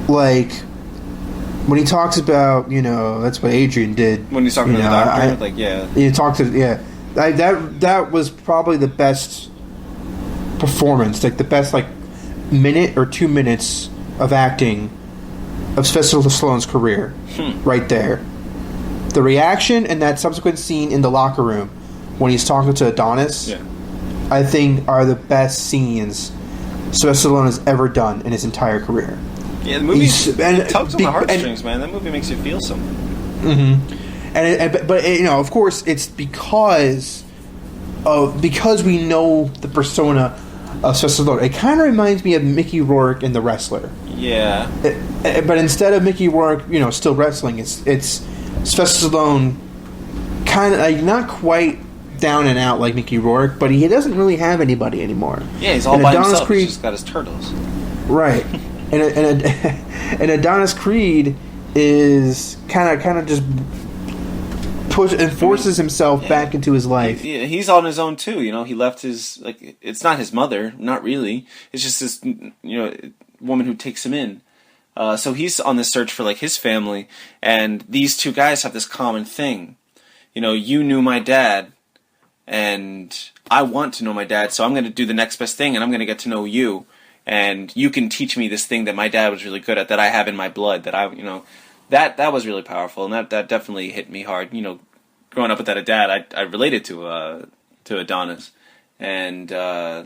like, when he talks about that's what Adrian did when he's talking to the doctor, he talked to that was probably the best performance, like the best minute or 2 minutes of acting of Sylvester Stallone's career, right there. The reaction and that subsequent scene in the locker room when he's talking to Adonis, I think are the best scenes Sylvester Stallone has ever done in his entire career. Yeah, the movie tugs on the heartstrings, man. That movie makes you feel something. Mm-hmm. But of course, it's because we know the persona of Sylvester Stallone. It kind of reminds me of Mickey Rourke in The Wrestler. Yeah. But instead of Mickey Rourke, still wrestling, it's Sylvester Stallone, kind of not quite down and out like Mickey Rourke, but he doesn't really have anybody anymore. Yeah, he's all by himself. He's just got his turtles. Right. And Adonis Creed is kind of just forces himself back into his life. He's on his own too. He left his it's not his mother, not really. It's just this woman who takes him in. So he's on this search for his family, and these two guys have this common thing. You knew my dad, and I want to know my dad, so I'm going to do the next best thing, and I'm going to get to know you. And you can teach me this thing that my dad was really good at, that I have in my blood, that that was really powerful, and that definitely hit me hard. Growing up with that dad, I related to Adonis, and the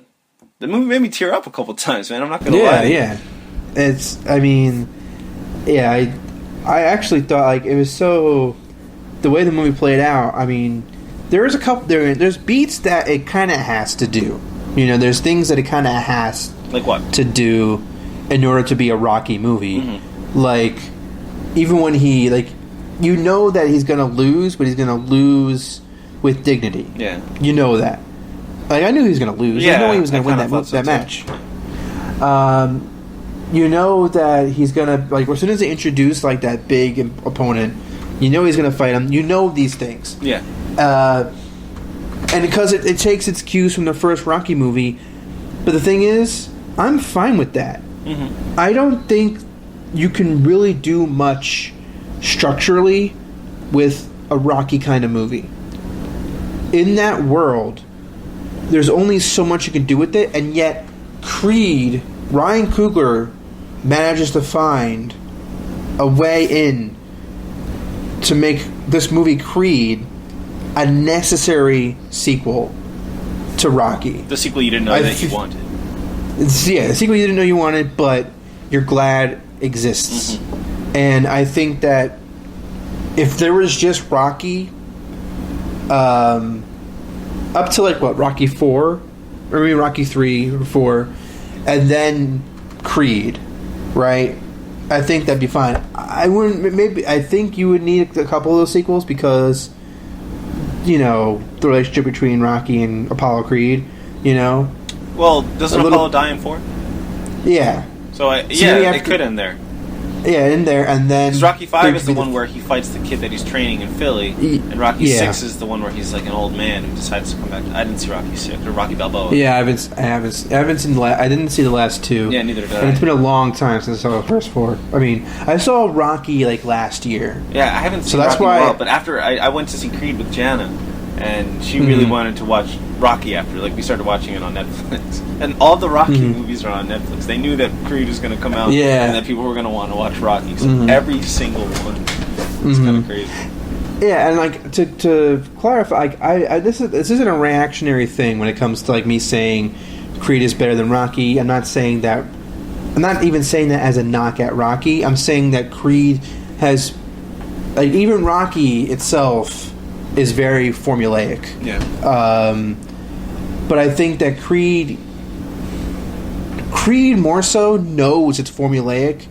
movie made me tear up a couple times, man. I'm not gonna lie. Yeah. I actually thought it was so, the way the movie played out. There's a couple there's beats that it kind of has to do. There's things that it kind of has. Like what? To do in order to be a Rocky movie. Mm-hmm. Even when he, that he's going to lose, but he's going to lose with dignity. Yeah. You know that. I knew he was going to lose. Yeah, I knew he was going to win that match. That he's going to, as soon as they introduce, that big opponent, he's going to fight him. These things. Yeah. And because it takes its cues from the first Rocky movie, but the thing is, I'm fine with that. Mm-hmm. I don't think you can really do much structurally with a Rocky kind of movie. In that world, there's only so much you can do with it, and yet Creed, Ryan Coogler manages to find a way in to make this movie Creed a necessary sequel to Rocky. The sequel you didn't know that you wanted. The sequel you didn't know you wanted, but you're glad exists. Mm-hmm. And I think that if there was just Rocky, up to Rocky 4, or maybe Rocky 3 or 4, and then Creed, right? I think that'd be fine. I think you would need a couple of those sequels because, the relationship between Rocky and Apollo Creed, Well, doesn't Apollo die in 4? Yeah. So, it could end there. Yeah, in there, and then... Because Rocky 5 is the one where he fights the kid that he's training in Philly, and Rocky 6 is the one where he's an old man who decides to come back. I didn't see Rocky 6, or Rocky Balboa. Yeah, I haven't seen I didn't see the last two. Yeah, neither did I. And it's been a long time since I saw the first 4. I saw Rocky, last year. Yeah, I haven't seen Rocky in a while, but after I went to see Creed with Jana, and she really wanted to watch Rocky after. We started watching it on Netflix. And all the Rocky movies are on Netflix. They knew that Creed was going to come out and that people were going to want to watch Rocky. So every single one. It's kind of crazy. Yeah, and to clarify, this isn't a reactionary thing when it comes to me saying Creed is better than Rocky. I'm not saying that. I'm not even saying that as a knock at Rocky. I'm saying that Creed has, even Rocky itself is very formulaic. Yeah. But I think that Creed more so knows it's formulaic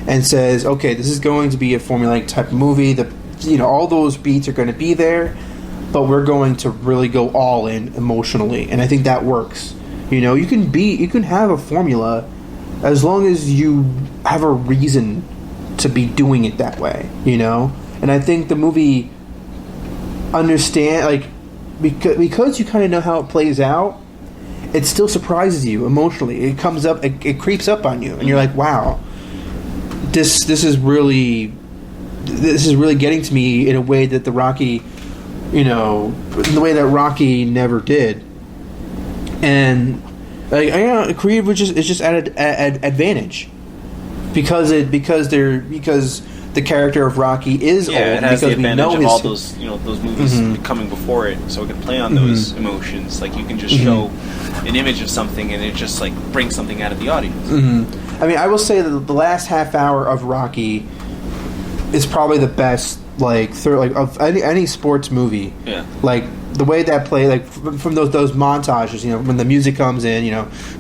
and says, okay, this is going to be a formulaic type of movie. All those beats are going to be there, but we're going to really go all in emotionally, and I think that works. You can have a formula as long as you have a reason to be doing it that way. And I think the movie because you kind of know how it plays out, it still surprises you emotionally. It comes up, it creeps up on you, and you're like, wow, this is really getting to me in a way that the Rocky, in the way that Rocky never did. And Creed is just at an advantage because the character of Rocky is old. It has because the advantage we know of all those those movies coming before it, so it can play on those emotions. Like you can just show an image of something, and it just like brings something out of the audience. I mean, I will say that the last half hour of Rocky is probably the best, of any sports movie. Yeah. Like the way that play, like from those montages, when the music comes in,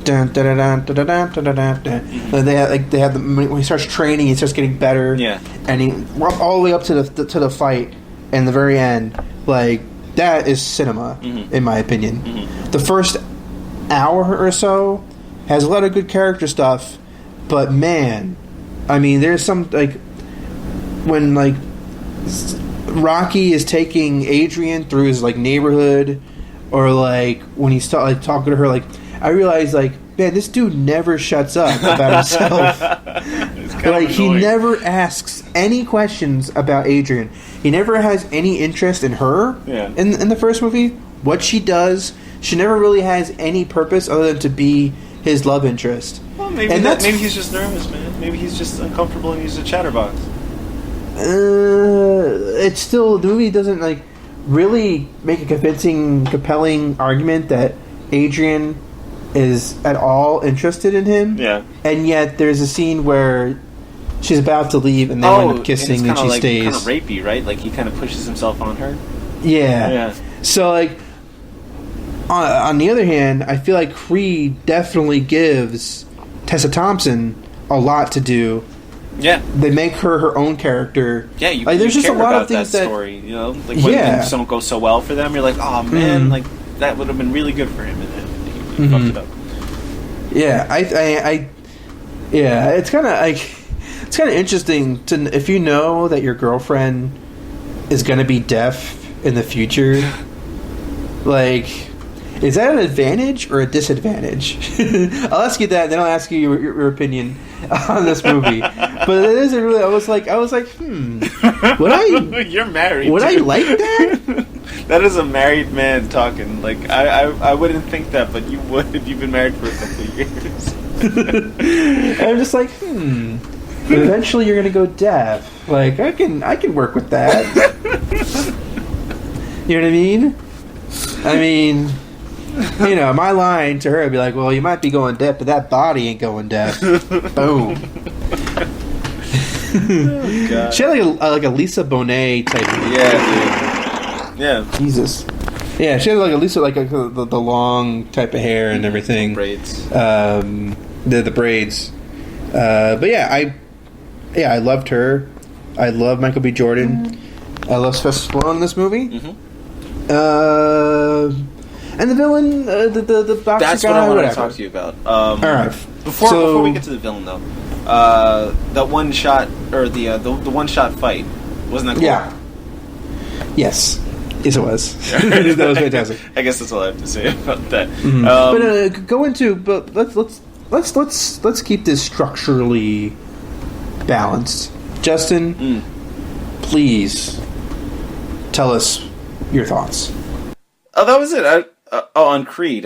dun, dun, dun, dun, dun, dun, dun, dun, dun. And they have when he starts training, he starts getting better. Yeah. And he all the way up to the fight and the very end, like that is cinema in my opinion. The first hour or so has a lot of good character stuff, but man, I mean, there's some when Rocky is taking Adrian through his neighborhood, or when he's talking to her, I realize man, this dude never shuts up about himself. He never asks any questions about Adrian. He never has any interest in her. Yeah. In the first movie, what she does, she never really has any purpose other than to be his love interest. Well, maybe he's just nervous, man. Maybe he's just uncomfortable and he's a chatterbox. It's still, the movie doesn't really make a compelling argument that Adrian is at all interested in him. Yeah. And yet there's a scene where she's about to leave and they end up kissing and she stays. Kind of rapey, right? Like he kind of pushes himself on her. Yeah. Yeah. So on the other hand, I feel like Creed definitely gives Tessa Thompson a lot to do. Yeah, they make her own character. Yeah, there's just a lot of things that story. When things don't go so well for them, you're like, oh man, that would have been really good for him, and then he fucked it up. Yeah, it's kind of interesting to if you know that your girlfriend is going to be deaf in the future, is that an advantage or a disadvantage? I'll ask you that, then I'll ask you your opinion on this movie. But it isn't really. I was like, would I? You're married. Would I like that? That is a married man talking. I wouldn't think that, but you would if you've been married for a couple of years. And I'm just eventually you're gonna go deaf. I can work with that. You know what I mean? I mean, my line to her would be well, you might be going deaf, but that body ain't going deaf. Boom. Oh, God. She had a Lisa Bonet type. Yeah, dude. Yeah. Jesus. Yeah, she had a Lisa, the long type of hair and everything. Braids. The braids. But I loved her. I love Michael B. Jordan. I love Sylvester Stallone in this movie. And the villain, the boxer That's guy, what I want whatever. to talk to you about. All right. Before we get to the villain, though, that one shot or the one shot fight, wasn't that cool? Yeah. Yes, it was. That was fantastic. I guess that's all I have to say about that. But let's keep this structurally balanced. Justyn, please tell us your thoughts. Oh, that was it. On Creed.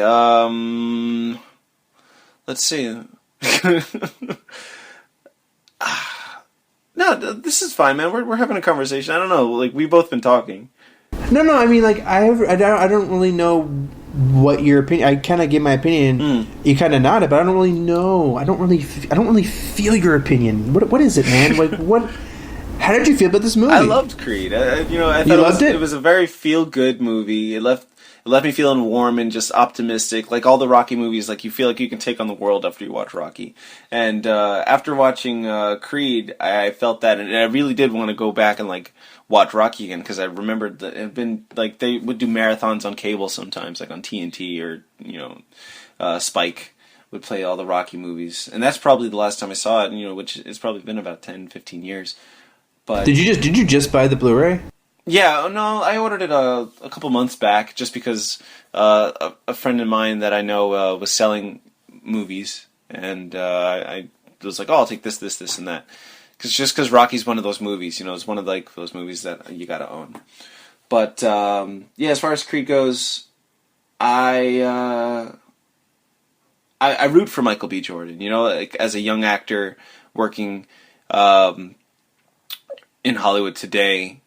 Let's see. No, this is fine, man. We're having a conversation. I don't know. We've both been talking. No. I mean, I don't really know what your opinion. I kind of give my opinion. You kind of nodded, but I don't really know. I don't really feel your opinion. What is it, man? What? How did you feel about this movie? I loved Creed. I thought it was a very feel-good movie. It left me feeling warm and just optimistic. Like all the Rocky movies, you feel like you can take on the world after you watch Rocky. And after watching Creed, I felt that, and I really did want to go back and watch Rocky again, because I remembered that it had been they would do marathons on cable sometimes, on TNT or Spike would play all the Rocky movies, and that's probably the last time I saw it. Which it's probably been about 10, 15 years. But did you just buy the Blu-ray? Yeah, no, I ordered it a couple months back just because a friend of mine that I know was selling movies, and I was like, oh, I'll take this, this, this, and that. Because Rocky's one of those movies, it's one of like those movies that you gotta own. But yeah, as far as Creed goes, I root for Michael B. Jordan. Like as a young actor working in Hollywood today,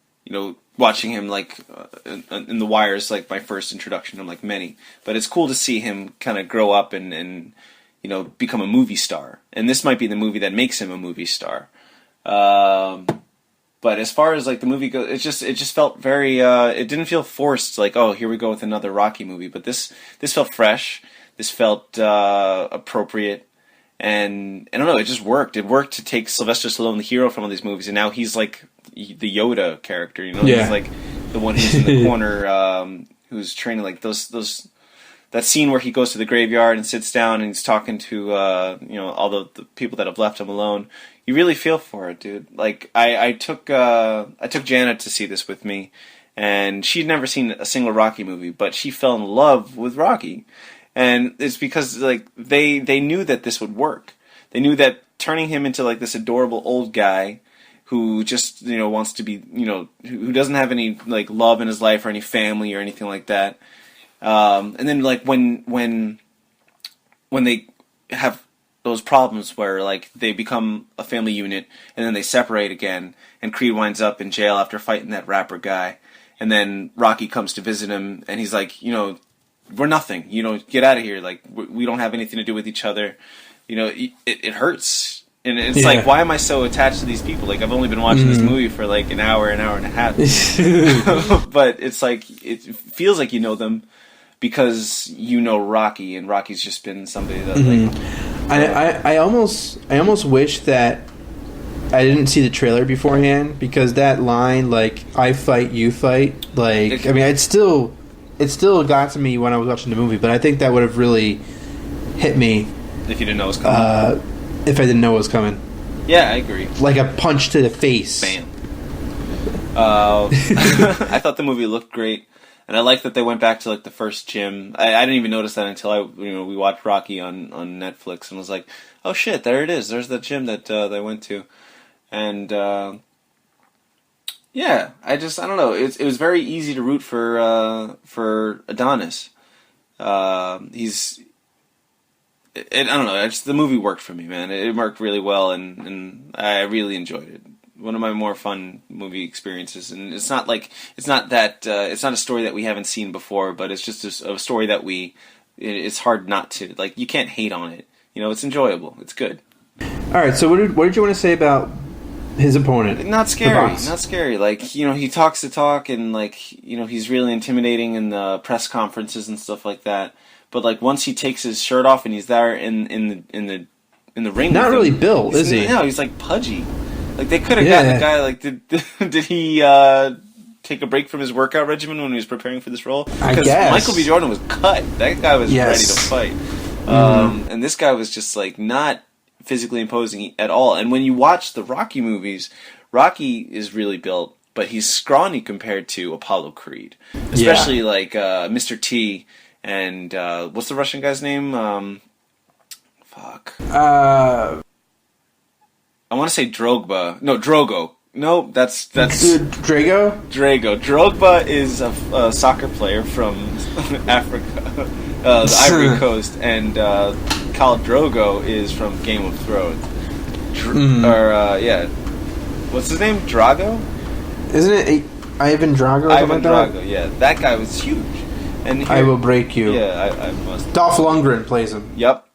watching him like in The Wire is like my first introduction to like many. But it's cool to see him kind of grow up and become a movie star. And this might be the movie that makes him a movie star. But as far as like the movie goes, it just felt very. It didn't feel forced. Like, oh, here we go with another Rocky movie. But this felt fresh. This felt appropriate. And I don't know, it just worked. It worked to take Sylvester Stallone, the hero from all these movies, and now he's like the Yoda character. Yeah. He's like the one who's in the corner, who's training. Like that scene where he goes to the graveyard and sits down and he's talking to all the people that have left him alone. You really feel for it, dude. Like I took Janet to see this with me, and she'd never seen a single Rocky movie, but she fell in love with Rocky. And it's because like they knew that this would work. They knew that turning him into like this adorable old guy who just wants to be who doesn't have any like love in his life or any family or anything like that. And then like when they have those problems where like they become a family unit and then they separate again, and Creed winds up in jail after fighting that rapper guy, and then Rocky comes to visit him and he's like, we're nothing, get out of here. Like, we don't have anything to do with each other. It hurts. And it's like, why am I so attached to these people? Like, I've only been watching this movie for like an hour and a half. But it's like, it feels like you know them because you know Rocky, and Rocky's just been somebody that like... I almost wish that I didn't see the trailer beforehand, because that line, like, I fight, you fight, like, I mean, it still got to me when I was watching the movie, but I think that would have really hit me if you didn't know it was coming. If I didn't know it was coming. Yeah, I agree. Like a punch to the face. Bam. I thought the movie looked great, and I like that they went back to like the first gym. I didn't even notice that until we watched Rocky on Netflix, and was like, oh shit, there it is. There's the gym that they went to, and yeah, I don't know. It was very easy to root for Adonis. I don't know. The movie worked for me, man. It worked really well, and I really enjoyed it. One of my more fun movie experiences, and it's not a story that we haven't seen before, but it's just a story that it's hard not to, like, you can't hate on it. It's enjoyable. It's good. All right. So what did you want to say about his opponent? Not scary. Like, he talks the talk, and like, he's really intimidating in the press conferences and stuff like that. But like, once he takes his shirt off and he's there in the ring, not really built, is he? No, he's like pudgy. Like, they could have gotten the guy. Like, did he take a break from his workout regimen when he was preparing for this role? I guess Michael B. Jordan was cut. That guy was ready to fight. And this guy was just like not physically imposing at all. And when you watch the Rocky movies, Rocky is really built, but he's scrawny compared to Apollo Creed, especially like Mr. T and what's the Russian guy's name? I want to say Drogba. No, Drogo. No, that's Drago. Drogba is a soccer player from Africa, the Ivory Coast, and Khal Drogo is from Game of Thrones. What's his name? Drago? Isn't it Ivan Drago? Ivan Drago. Yeah, that guy was huge. And I will break you. Yeah, I must. Dolph Lundgren plays him. Yep.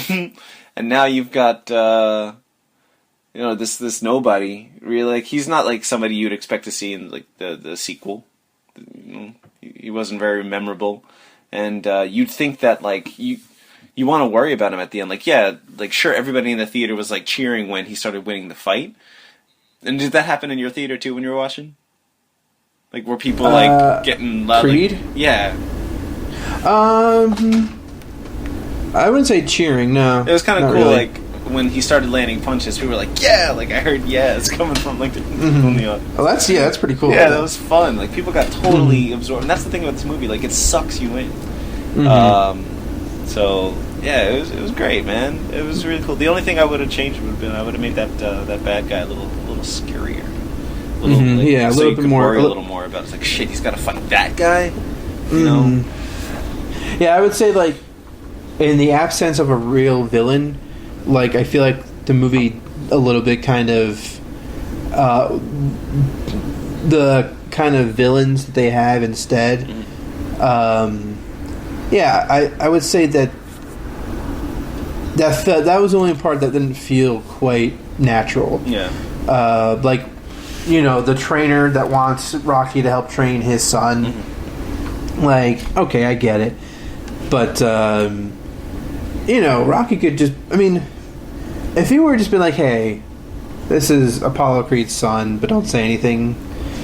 And now you've got this nobody. Really, like, he's not like somebody you'd expect to see in like the sequel. He wasn't very memorable, and you'd think that like you want to worry about him at the end. Like, yeah, like, sure, everybody in the theater was like cheering when he started winning the fight. And did that happen in your theater too when you were watching? Like, were people like getting loud? Creed? Like, yeah. I wouldn't say cheering. No, it was kind of cool. Really. Like when he started landing punches, people were like, yeah, like I heard it's coming from like different people in the audience. Oh, that's pretty cool. Yeah, that was fun. Like people got totally absorbed, and that's the thing about this movie. Like it sucks you in. So yeah, it was great, man. It was really cool. The only thing I would have changed would have been I would have made that bad guy a little scarier. A little bit more. Worry a little more about. It's like shit. He's got to fight that guy. You know. Yeah, I would say like in the absence of a real villain, like I feel like the movie a little bit kind of the kind of villains that they have instead. I would say that was the only part that didn't feel quite natural. Yeah. Like, you know, the trainer that wants Rocky to help train his son. Like, okay, I get it. But, you know, Rocky could just... I mean, if he were just been like, hey, this is Apollo Creed's son, but don't say anything.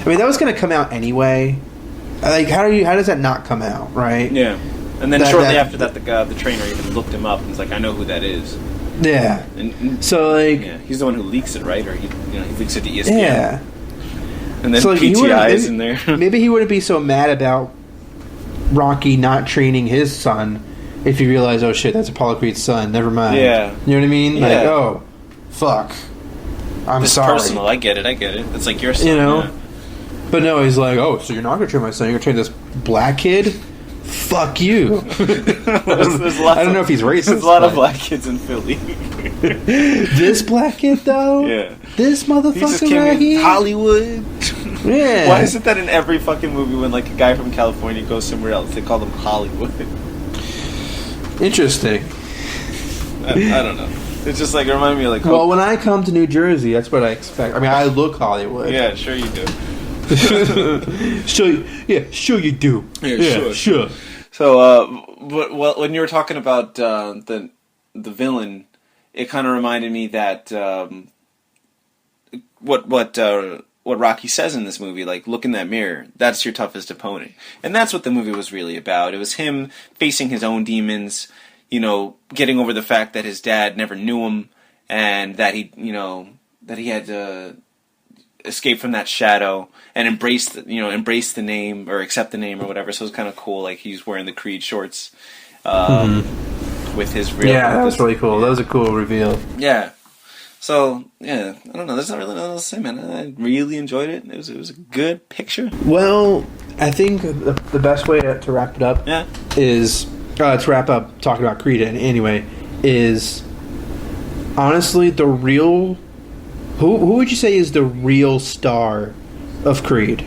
I mean, that was going to come out anyway. Like, how does that not come out, right? Yeah. And then shortly after that, the trainer even looked him up and was like, I know who that is. Yeah. And so, like... Yeah, he's the one who leaks it, right? Or he leaks it to ESPN. Yeah. And then so, like, PTI is in there. Maybe he wouldn't be so mad about Rocky not training his son if he realized, oh shit, that's Apollo Creed's son. Never mind. Yeah. You know what I mean? Yeah. Like, oh, fuck. I'm this sorry. Personal. I get it. It's like your son. You know? Yeah. But no, he's like, oh, so you're not going to train my son. You're going to train this black kid? Fuck you. I don't know if he's racist. There's a lot of black kids in Philly. This black kid, though? Yeah. This motherfucker right here? Hollywood? Yeah. Why is it that in every fucking movie when like a guy from California goes somewhere else, they call them Hollywood? Interesting. I don't know. It's just like, it reminded me of like... Well, when I come to New Jersey, that's what I expect. I mean, I look Hollywood. Yeah, sure you do. Sure you do. Yeah, sure. So, when you were talking about the villain, it kind of reminded me that what Rocky says in this movie, like, look in that mirror, that's your toughest opponent. And that's what the movie was really about. It was him facing his own demons, you know, getting over the fact that his dad never knew him, and that he had to escape from that shadow and embrace the name or accept the name or whatever. So it was kind of cool. Like he's wearing the Creed shorts with his real. Yeah, that was really cool. That was a cool reveal. Yeah. So yeah, I don't know. There's not really nothing else to say, man. I really enjoyed it. It was a good picture. Well, I think the best way to wrap it up is to wrap up talking about Creed anyway is honestly the real. Who would you say is the real star of Creed?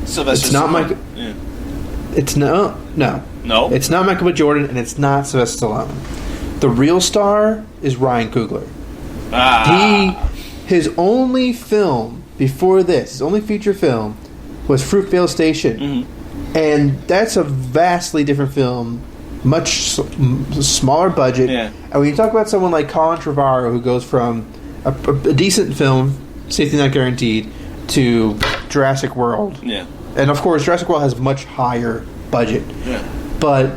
Sylvester. It's not Michael. Yeah. It's no. It's not Michael B. Jordan, and it's not Sylvester Stallone. The real star is Ryan Coogler. His only film before this, his only feature film, was Fruitvale Station, and that's a vastly different film, much smaller budget. Yeah. And when you talk about someone like Colin Trevorrow, who goes from a decent film, Safety Not Guaranteed, to Jurassic World. Yeah. And of course, Jurassic World has a much higher budget. Yeah. But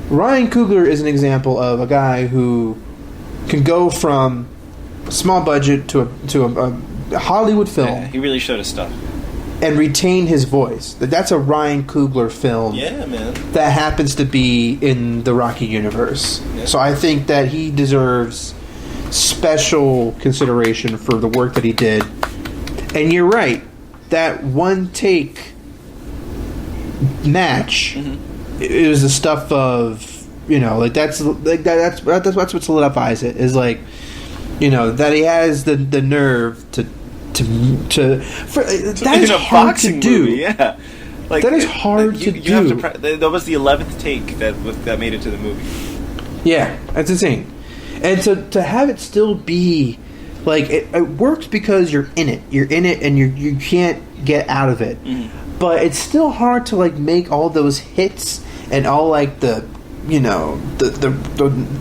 Ryan Coogler is an example of a guy who can go from a small budget to a Hollywood film. Yeah, he really showed his stuff. And retain his voice. That's a Ryan Coogler film. Yeah, man. That happens to be in the Rocky universe. Yeah. So I think that he deserves special consideration for the work that he did. And you're right, that one take match it was the stuff of, you know, like that's what solidifies it, is like, you know, that he has the nerve that is hard to do. Movie, yeah. Like, that is hard to do. Have to that was the 11th take that made it to the movie. Yeah, that's insane. And to have it still be like it works because you're in it. You're in it, and you can't get out of it. But it's still hard to like make all those hits and all like the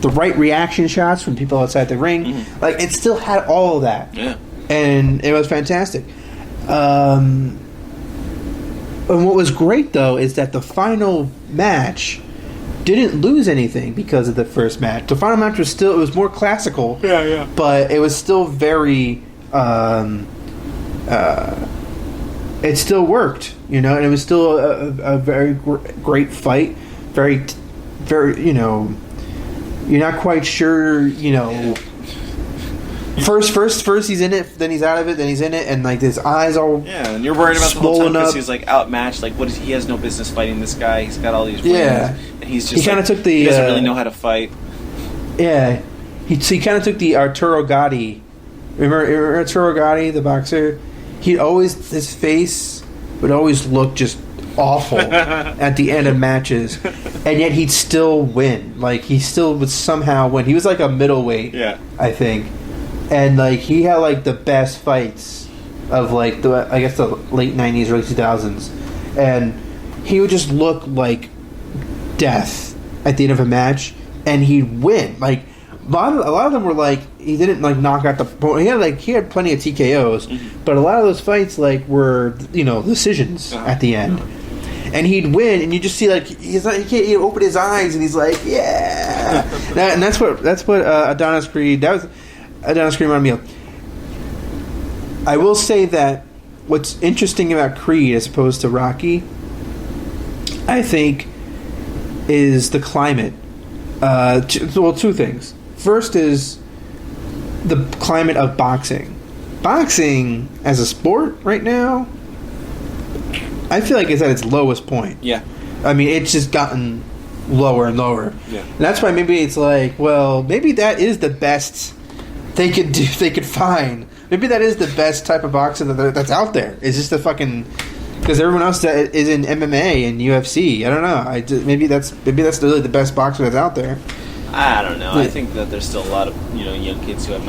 right reaction shots from people outside the ring. Like it still had all of that. Yeah. And it was fantastic. And what was great though is that the final match didn't lose anything because of the first match. The final match was more classical. Yeah. But it was still very. It still worked, and it was still a very great fight. Very, very, you're not quite sure, First he's in it, then he's out of it, then he's in it, and like his eyes all and you're worried about the whole time because he's like outmatched. Like, he has no business fighting this guy. He's got all these wins, and he's just he doesn't really know how to fight. Yeah, he kind of took the Arturo Gatti. Remember Arturo Gatti, the boxer? His face would always look just awful at the end of matches, and yet he'd still win. Like, he still would somehow win. He was like a middleweight, I think, and like he had like the best fights of like the late '90s, early 2000s, and he would just look like death at the end of a match, and he'd win. Like a lot of them were like he didn't like knock out the opponent. He had plenty of TKOs, but a lot of those fights like were decisions at the end. And he'd win, and you just see like he can't open his eyes, and he's like, yeah. And that's what Adonis Creed. That was Adonis Creed reminded me of. I will say that what's interesting about Creed as opposed to Rocky, I think, is the climate. Two things. First is the climate of boxing. Boxing as a sport right now, I feel like it's at its lowest point. Yeah. I mean, it's just gotten lower and lower. Yeah. And that's why maybe it's like, well, maybe that is the best they could do. They could find. Maybe that is the best type of boxing that's out there. It's just the fucking because everyone else that is in MMA and UFC. I don't know. Maybe that's really the best boxer that's out there. I don't know. I think that there's still a lot of young kids who have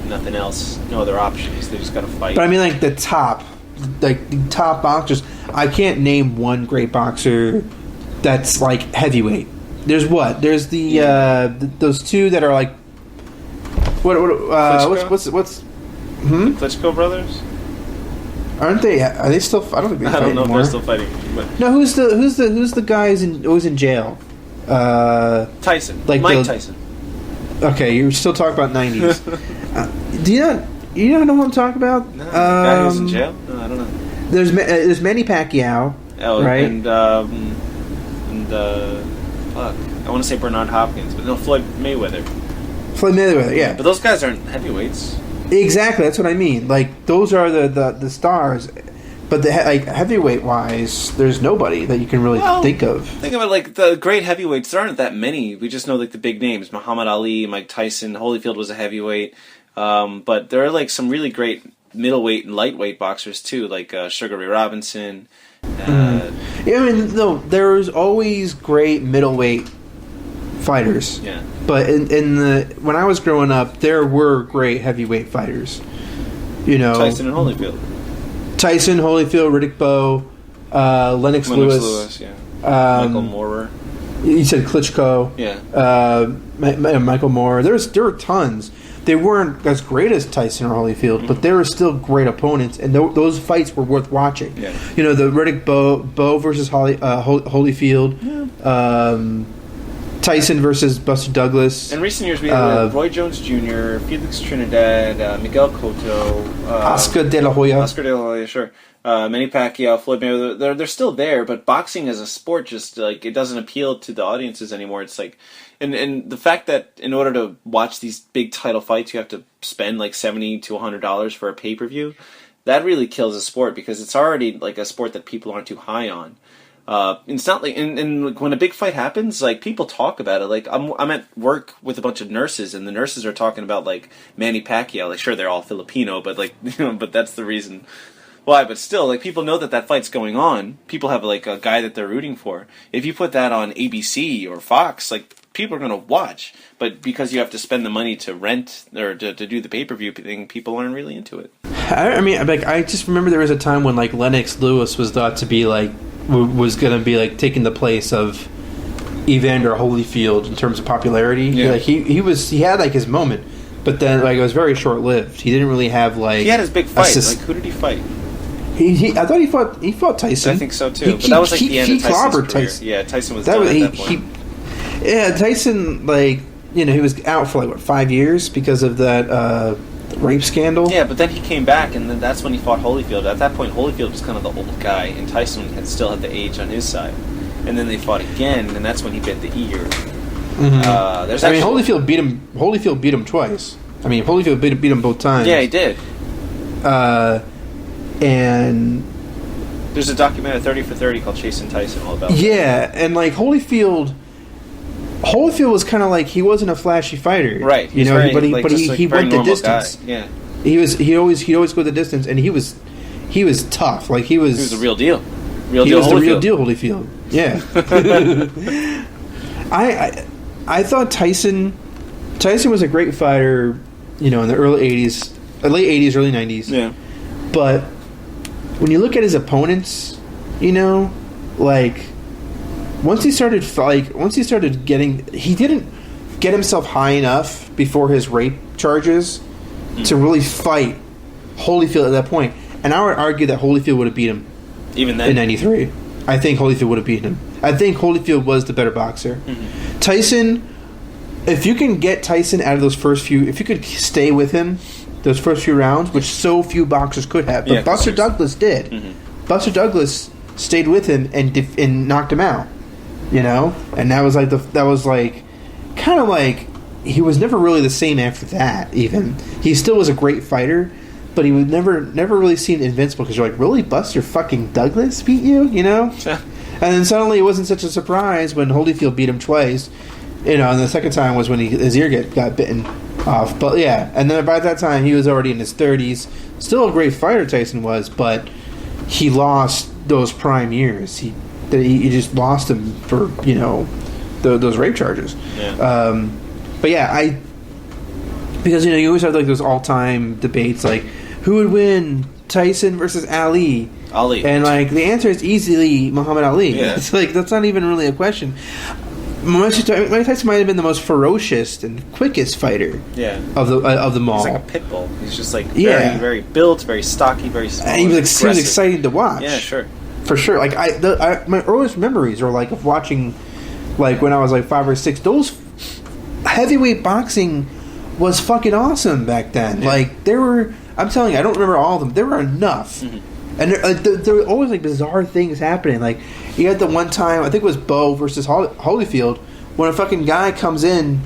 nothing else, no other options. They just got to fight. But I mean, like the top boxers. I can't name one great boxer that's like heavyweight. There's those two that are like what's the Klitschko brothers? Aren't they? Are they still? I don't think I don't know anymore. If they're still fighting. But. No, who's the guy who's in jail? Tyson, like Mike Tyson. Okay, you're still talking about 90s. Do you not know what I'm talking about? No, the guy who's in jail? No, I don't know. There's Manny Pacquiao, right? And fuck, I want to say Bernard Hopkins, but no, Floyd Mayweather. Floyd Mayweather, yeah. But those guys aren't heavyweights. Exactly, that's what I mean. Like those are the stars. But heavyweight wise, there's nobody that you can really think of. Think about like the great heavyweights. There aren't that many. We just know like the big names: Muhammad Ali, Mike Tyson. Holyfield was a heavyweight, but there are like some really great middleweight and lightweight boxers too, like Sugar Ray Robinson. Yeah, I mean, no, there's always great middleweight fighters. Yeah, but when I was growing up, there were great heavyweight fighters. Tyson and Holyfield. Tyson, Holyfield, Riddick Bowe, Lennox Lewis, yeah. Michael Moorer. You said Klitschko. Yeah. Michael Moorer. There were tons. They weren't as great as Tyson or Holyfield, but they were still great opponents, and those fights were worth watching. Yeah. The Riddick Bowe versus Holyfield. Yeah. Tyson versus Buster Douglas. In recent years, we had Roy Jones Jr., Felix Trinidad, Miguel Cotto, Oscar De La Hoya. Sure. Manny Pacquiao, Floyd Mayweather. They're still there, but boxing as a sport just like it doesn't appeal to the audiences anymore. It's like, and the fact that in order to watch these big title fights, you have to spend like $70 to $100 for a pay-per-view. That really kills a sport because it's already like a sport that people aren't too high on. It's not like, and when a big fight happens, like people talk about it. Like I'm at work with a bunch of nurses, and the nurses are talking about like Manny Pacquiao. Like sure, they're all Filipino, but like but that's the reason why. But still, like people know that fight's going on. People have like a guy that they're rooting for. If you put that on ABC or Fox, like people are gonna watch. But because you have to spend the money to rent or to do the pay-per-view thing, people aren't really into it. I mean, like I just remember there was a time when like Lennox Lewis was thought to be like. Was going to be like taking the place of Evander Holyfield in terms of popularity. Yeah. Like he had like his moment, but then like it was very short lived. He didn't really have like he had his big fight. Like who did he fight? I thought he fought Tyson. I think so too. But that was like the end of Tyson's career. Tyson. Yeah, Tyson was done at that point. Yeah, Tyson, like, you know, he was out for, like, what, 5 years because of that rape scandal? Yeah, but then he came back, and then that's when he fought Holyfield. At that point, Holyfield was kind of the old guy, and Tyson still had the age on his side. And then they fought again, and that's when he bit the ear. Mm-hmm. Holyfield beat him. Holyfield beat him twice. I mean, Holyfield beat him both times. Yeah, he did. And there's a documentary, 30 for 30, called Chasing Tyson, all about. Yeah, that. And like Holyfield was kind of like, he wasn't a flashy fighter, right? You know, very, but he went the distance. Guy. Yeah, he'd always go the distance, and he was tough. Like he was the real deal. He was the real deal, Holyfield. Yeah. I thought Tyson was a great fighter, you know, in the late 80s, early 90s. Yeah. But when you look at his opponents, you know, like once he started getting, he didn't get himself high enough before his rape charges to really fight Holyfield at that point. And I would argue that Holyfield would have beat him even then in '93. I think Holyfield would have beaten him. I think Holyfield was the better boxer. Mm-hmm. Tyson, if you can get Tyson out of those first few, if you could stay with him those first few rounds, which so few boxers could have, but Buster Douglas did. Mm-hmm. Buster Douglas stayed with him and knocked him out. You know, and that was kind of like he was never really the same after that. Even he still was a great fighter, but he was never really seen invincible, because you're like, really, Buster fucking Douglas beat you? You know. And then suddenly it wasn't such a surprise when Holyfield beat him twice. You know, and the second time was when his ear got bitten off. But yeah, and then by that time he was already in his 30s. Still a great fighter, Tyson was, but he lost those prime years. He just lost him for, you know, those rape charges. Yeah. But yeah, because, you know, you always have like those all-time debates, like who would win, Tyson versus Ali? Ali. And like the answer is easily Muhammad Ali. Yeah. It's like that's not even really a question. Mike Tyson might have been the most ferocious and quickest fighter. Yeah. Of them all. He's like a pit bull. He's just like very, very built, very stocky, very small. And he was exciting to watch. Yeah, sure. For sure. Like my earliest memories are like of watching, like when I was like 5 or 6. Those heavyweight boxing was fucking awesome back then. Yeah. Like there were. I'm telling you, I don't remember all of them. There were enough. Mm-hmm. And there were always like bizarre things happening. Like you had the one time, I think it was Bo versus Holyfield, when a fucking guy comes in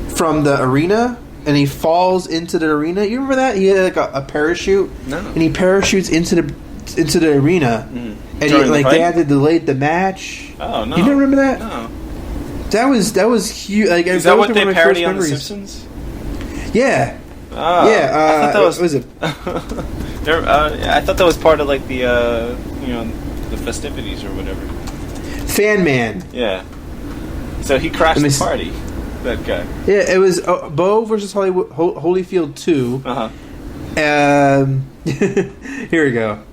from the arena and he falls into the arena. You remember that? He had like a parachute. No. And he parachutes into the arena. Mm. And they had to delay the match. Oh no! You don't remember that? No. That was huge. Like, is that what they parody on The Simpsons? Yeah. Oh, yeah. I thought that was. Was it? I thought that was part of like the the festivities or whatever. Fan Man. Yeah. So he crashed the party. That guy. Yeah, it was Bo versus Holyfield 2. Here we go.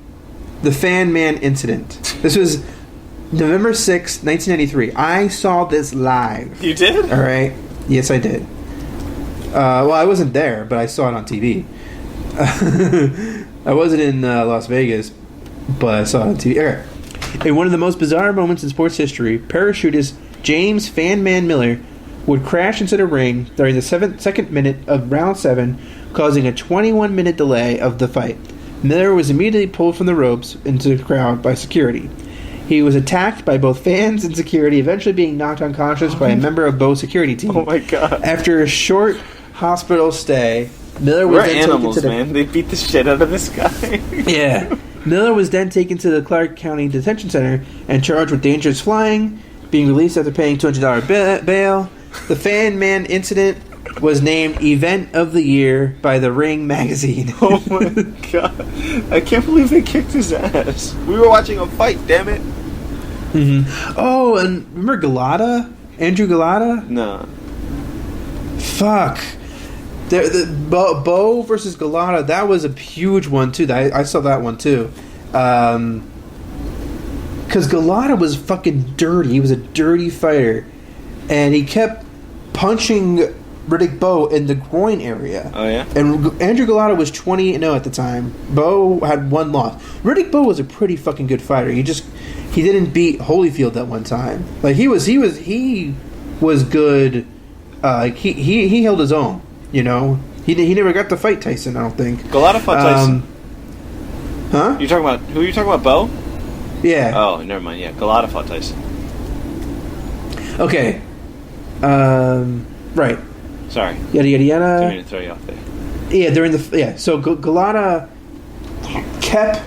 The Fan Man incident. This was November 6th, 1993. I saw this live. You did? All right. Yes, I did. Well, I wasn't there, but I saw it on TV. I wasn't in Las Vegas, but I saw it on TV. Okay. In one of the most bizarre moments in sports history, parachutist James Fan Man Miller would crash into the ring during the second minute of round 7, causing a 21-minute delay of the fight. Miller was immediately pulled from the ropes into the crowd by security. He was attacked by both fans and security, eventually being knocked unconscious by a member of Bo's security team. Oh my god. After a short hospital stay, Miller was then animals, taken to man. They beat the shit out of this guy. Yeah. Miller was then taken to the Clark County Detention Center and charged with dangerous flying, being released after paying $200 bail. The Fan Man incident was named Event of the Year by The Ring magazine. Oh my god. I can't believe they kicked his ass. We were watching a fight, damn it. Mm-hmm. Oh, and remember Galata? Andrew Galata? No. Fuck. Bo versus Galata, that was a huge one too. I saw that one too. Because Galata was fucking dirty. He was a dirty fighter. And he kept punching Riddick Bowe in the groin area. Oh, yeah? And Andrew Galata was 20-0 at the time. Bowe had one loss. Riddick Bowe was a pretty fucking good fighter. He didn't beat Holyfield that one time. Like, he was good. He held his own. You know, he never got to fight Tyson. I don't think. Galata fought Tyson. Huh? You talking about who? You talking about Bo? Yeah. Oh, never mind. Yeah, Galata fought Tyson. Okay. Right. Sorry. Yada yada yada. Didn't mean to throw you off there. Yeah, during the so Galata kept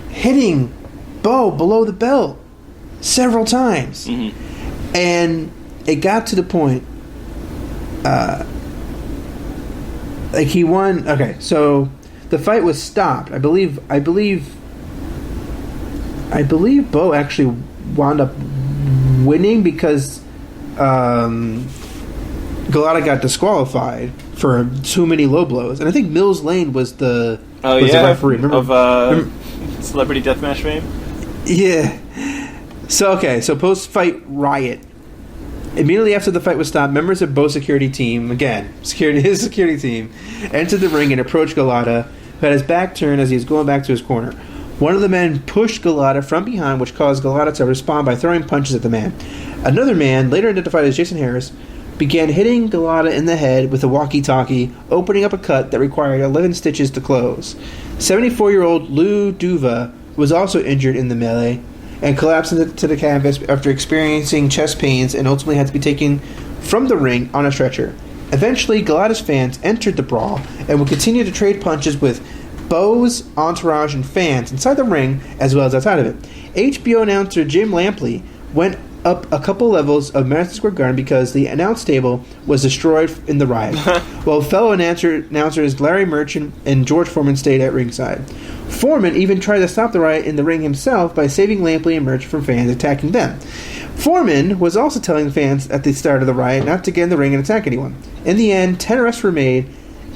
hitting Bo below the belt several times, and it got to the point. Like he won. Okay, so the fight was stopped. I believe Bo actually wound up winning because Galata got disqualified for too many low blows, and I think Mills Lane was the referee. Remember? Of Celebrity Deathmatch fame. Yeah. So post-fight riot. Immediately after the fight was stopped, members of Bo's security team, his security team, entered the ring and approached Galata, who had his back turned as he was going back to his corner. One of the men pushed Galata from behind, which caused Galata to respond by throwing punches at the man. Another man, later identified as Jason Harris, began hitting Galata in the head with a walkie-talkie, opening up a cut that required 11 stitches to close. 74-year-old Lou Duva was also injured in the melee and collapsed into the canvas after experiencing chest pains and ultimately had to be taken from the ring on a stretcher. Eventually, Galata's fans entered the brawl and would continue to trade punches with Bo's entourage and fans inside the ring as well as outside of it. HBO announcer Jim Lampley went up a couple levels of Madison Square Garden because the announce table was destroyed in the riot, while fellow announcers Larry Merchant and George Foreman stayed at ringside. Foreman even tried to stop the riot in the ring himself by saving Lampley and Merchant from fans attacking them. Foreman was also telling fans at the start of the riot not to get in the ring and attack anyone. In the end, 10 arrests were made,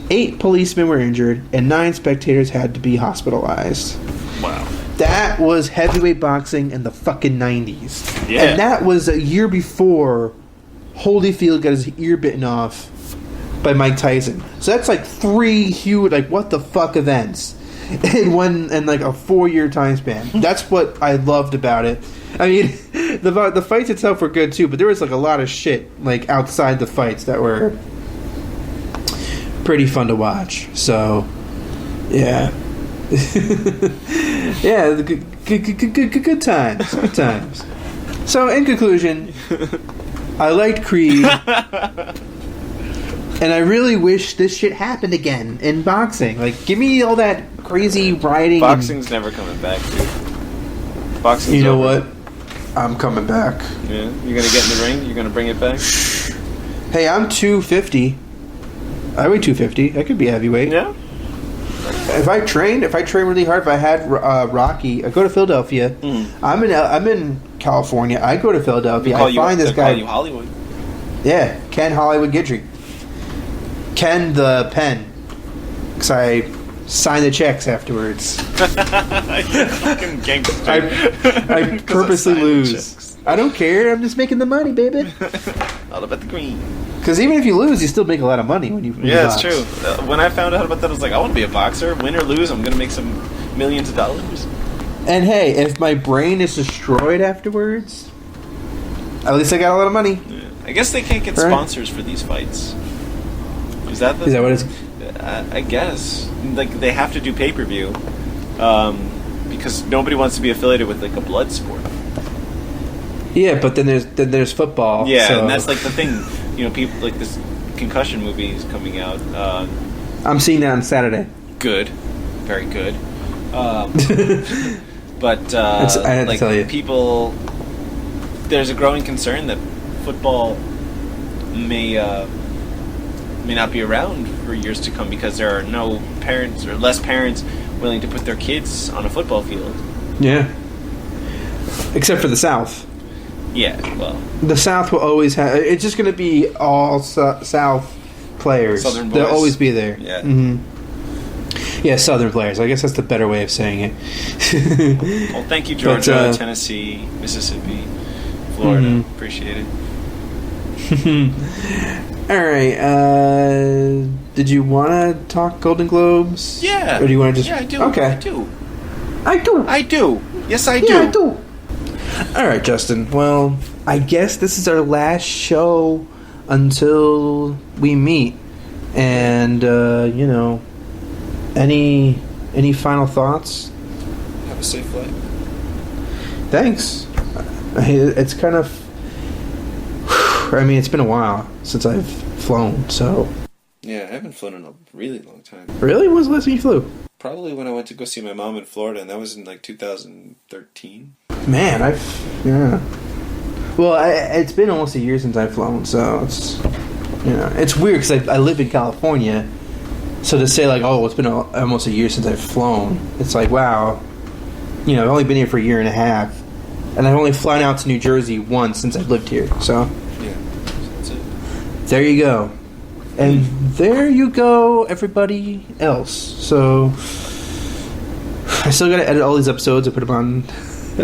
8 policemen were injured, and 9 spectators had to be hospitalized. Wow. That was heavyweight boxing in the fucking 90s. Yeah. And that was a year before Holyfield got his ear bitten off by Mike Tyson. So that's like 3 huge, like, what the fuck events in like a 4-year time span. That's what I loved about it. I mean, the fights itself were good too, but there was like a lot of shit like outside the fights that were pretty fun to watch. So, yeah. Yeah, good times. Good times. So, in conclusion, I liked Creed, and I really wish this shit happened again in boxing. Like, give me all that crazy rioting. Boxing's never coming back, dude. Boxing's You know over. what? I'm coming back. Yeah, you're gonna get in the ring. You're gonna bring it back. Hey, I'm 250. I weigh 250. I could be heavyweight. Yeah. If I trained really hard, if I had Rocky, I go to Philadelphia. I'm in California. I go to Philadelphia. I find this guy. Call you Hollywood. Yeah, Ken Hollywood Guidry. Ken the Pen. Because I sign the checks afterwards. Fucking gangster. I purposely lose. I don't care. I'm just making the money, baby. All about the green. Because even if you lose, you still make a lot of money when you Yeah, box. it's true. When I found out about that, I was like, I want to be a boxer. Win or lose, I'm going to make some millions of dollars. And hey, if my brain is destroyed afterwards, at least I got a lot of money. Yeah. I guess they can't get sponsors for these fights. Is that what it's... I guess. Like, they have to do pay-per-view because nobody wants to be affiliated with, like, a blood sport. Yeah, but then there's football. Yeah, so. and that's, like, the thing. You know, people, like, this concussion movie is coming out. I'm seeing that on Saturday. Good. Very good. But, I had like, to tell you. people... There's a growing concern that football may not be around for years to come because there are no parents or less parents willing to put their kids on a football field. Yeah. Except for the South. Yeah, well... The South will always have... It's just going to be all South players. Southern boys. They'll always be there. Yeah. Mm-hmm. Yeah, Southern players. I guess that's the better way of saying it. Well, thank you, Georgia, Tennessee, Mississippi, Florida. Mm-hmm. Appreciate it. All right. Did you want to talk Golden Globes? Yeah. Or do you want to just... Yeah, I do. Okay. I do. Yes, I do. Yeah, I do. All right, Justin. Well, I guess this is our last show until we meet. And any final thoughts? Have a safe flight. Thanks. It's kind of. I mean, it's been a while since I've flown, so. Yeah, I haven't flown in a really long time. Really? When was the last time you flew? Probably when I went to go see my mom in Florida, and that was in 2013. Man, yeah. Well, it's been almost a year since I've flown, so it's it's weird because I live in California, so to say like, oh, it's been almost a year since I've flown, it's like, wow, I've only been here for a year and a half, and I've only flown out to New Jersey once since I've lived here, so yeah, that's it. There you go. And there you go, everybody else. So I still gotta edit all these episodes and put them on.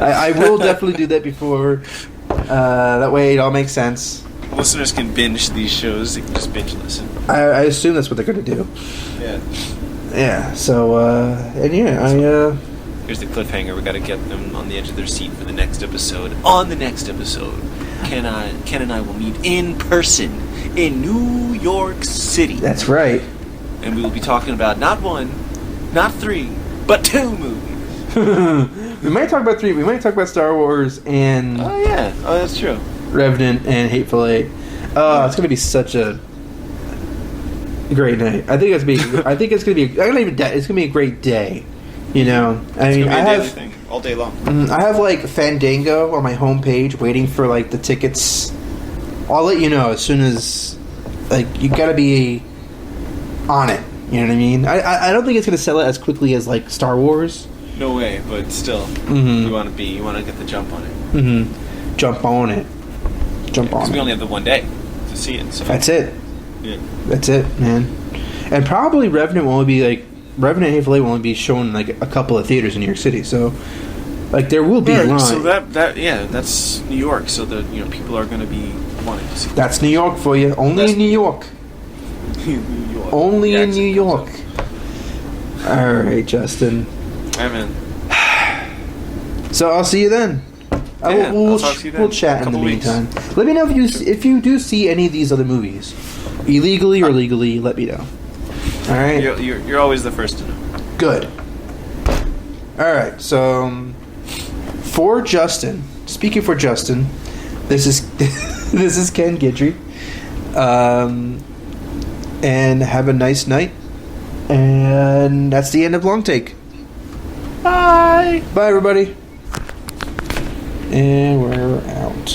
I will definitely do that before. That way it all makes sense. Listeners can binge these shows. They can just binge listen. I assume that's what they're gonna do. Yeah. Yeah. So Here's the cliffhanger. We got to get them on the edge of their seat for the next episode. On the next episode, Ken and I will meet in person in New York City. That's right. And we will be talking about not one, not three, but 2 movies. We might talk about 3. We might talk about Star Wars and. Oh yeah. Oh, that's true. Revenant and Hateful Eight. It's gonna be such a great night. I think it's gonna be. It's gonna be a great day. I mean, I have thing, all day long. I have like Fandango on my homepage, waiting for like the tickets. I'll let you know as soon as you gotta be on it. You know what I mean? I don't think it's gonna sell it as quickly as like Star Wars. No way, but still, you want to get the jump on it. Mm-hmm. Jump on it. Jump on it. We only have the one day to see it. So. That's it. Yeah. That's it, man. And probably Revenant and Hateful Eight will only be shown in like a couple of theaters in New York City. So, like, there will be a line. So that's New York. So the people are going to be wanting to see. That's New York for you. Only in New York. New York. Only in New York. All right, Justin. All right, man. So I'll see you then. I'll talk to you then. We'll chat in the meantime. Let me know if you do see any of these other movies, illegally or legally. Let me know. All right. You're always the first to know. Good. All right. So for Justin, speaking for Justin, this is this is Ken Guidry. And have a nice night. And that's the end of Long Take. Bye. Bye, everybody. And we're out.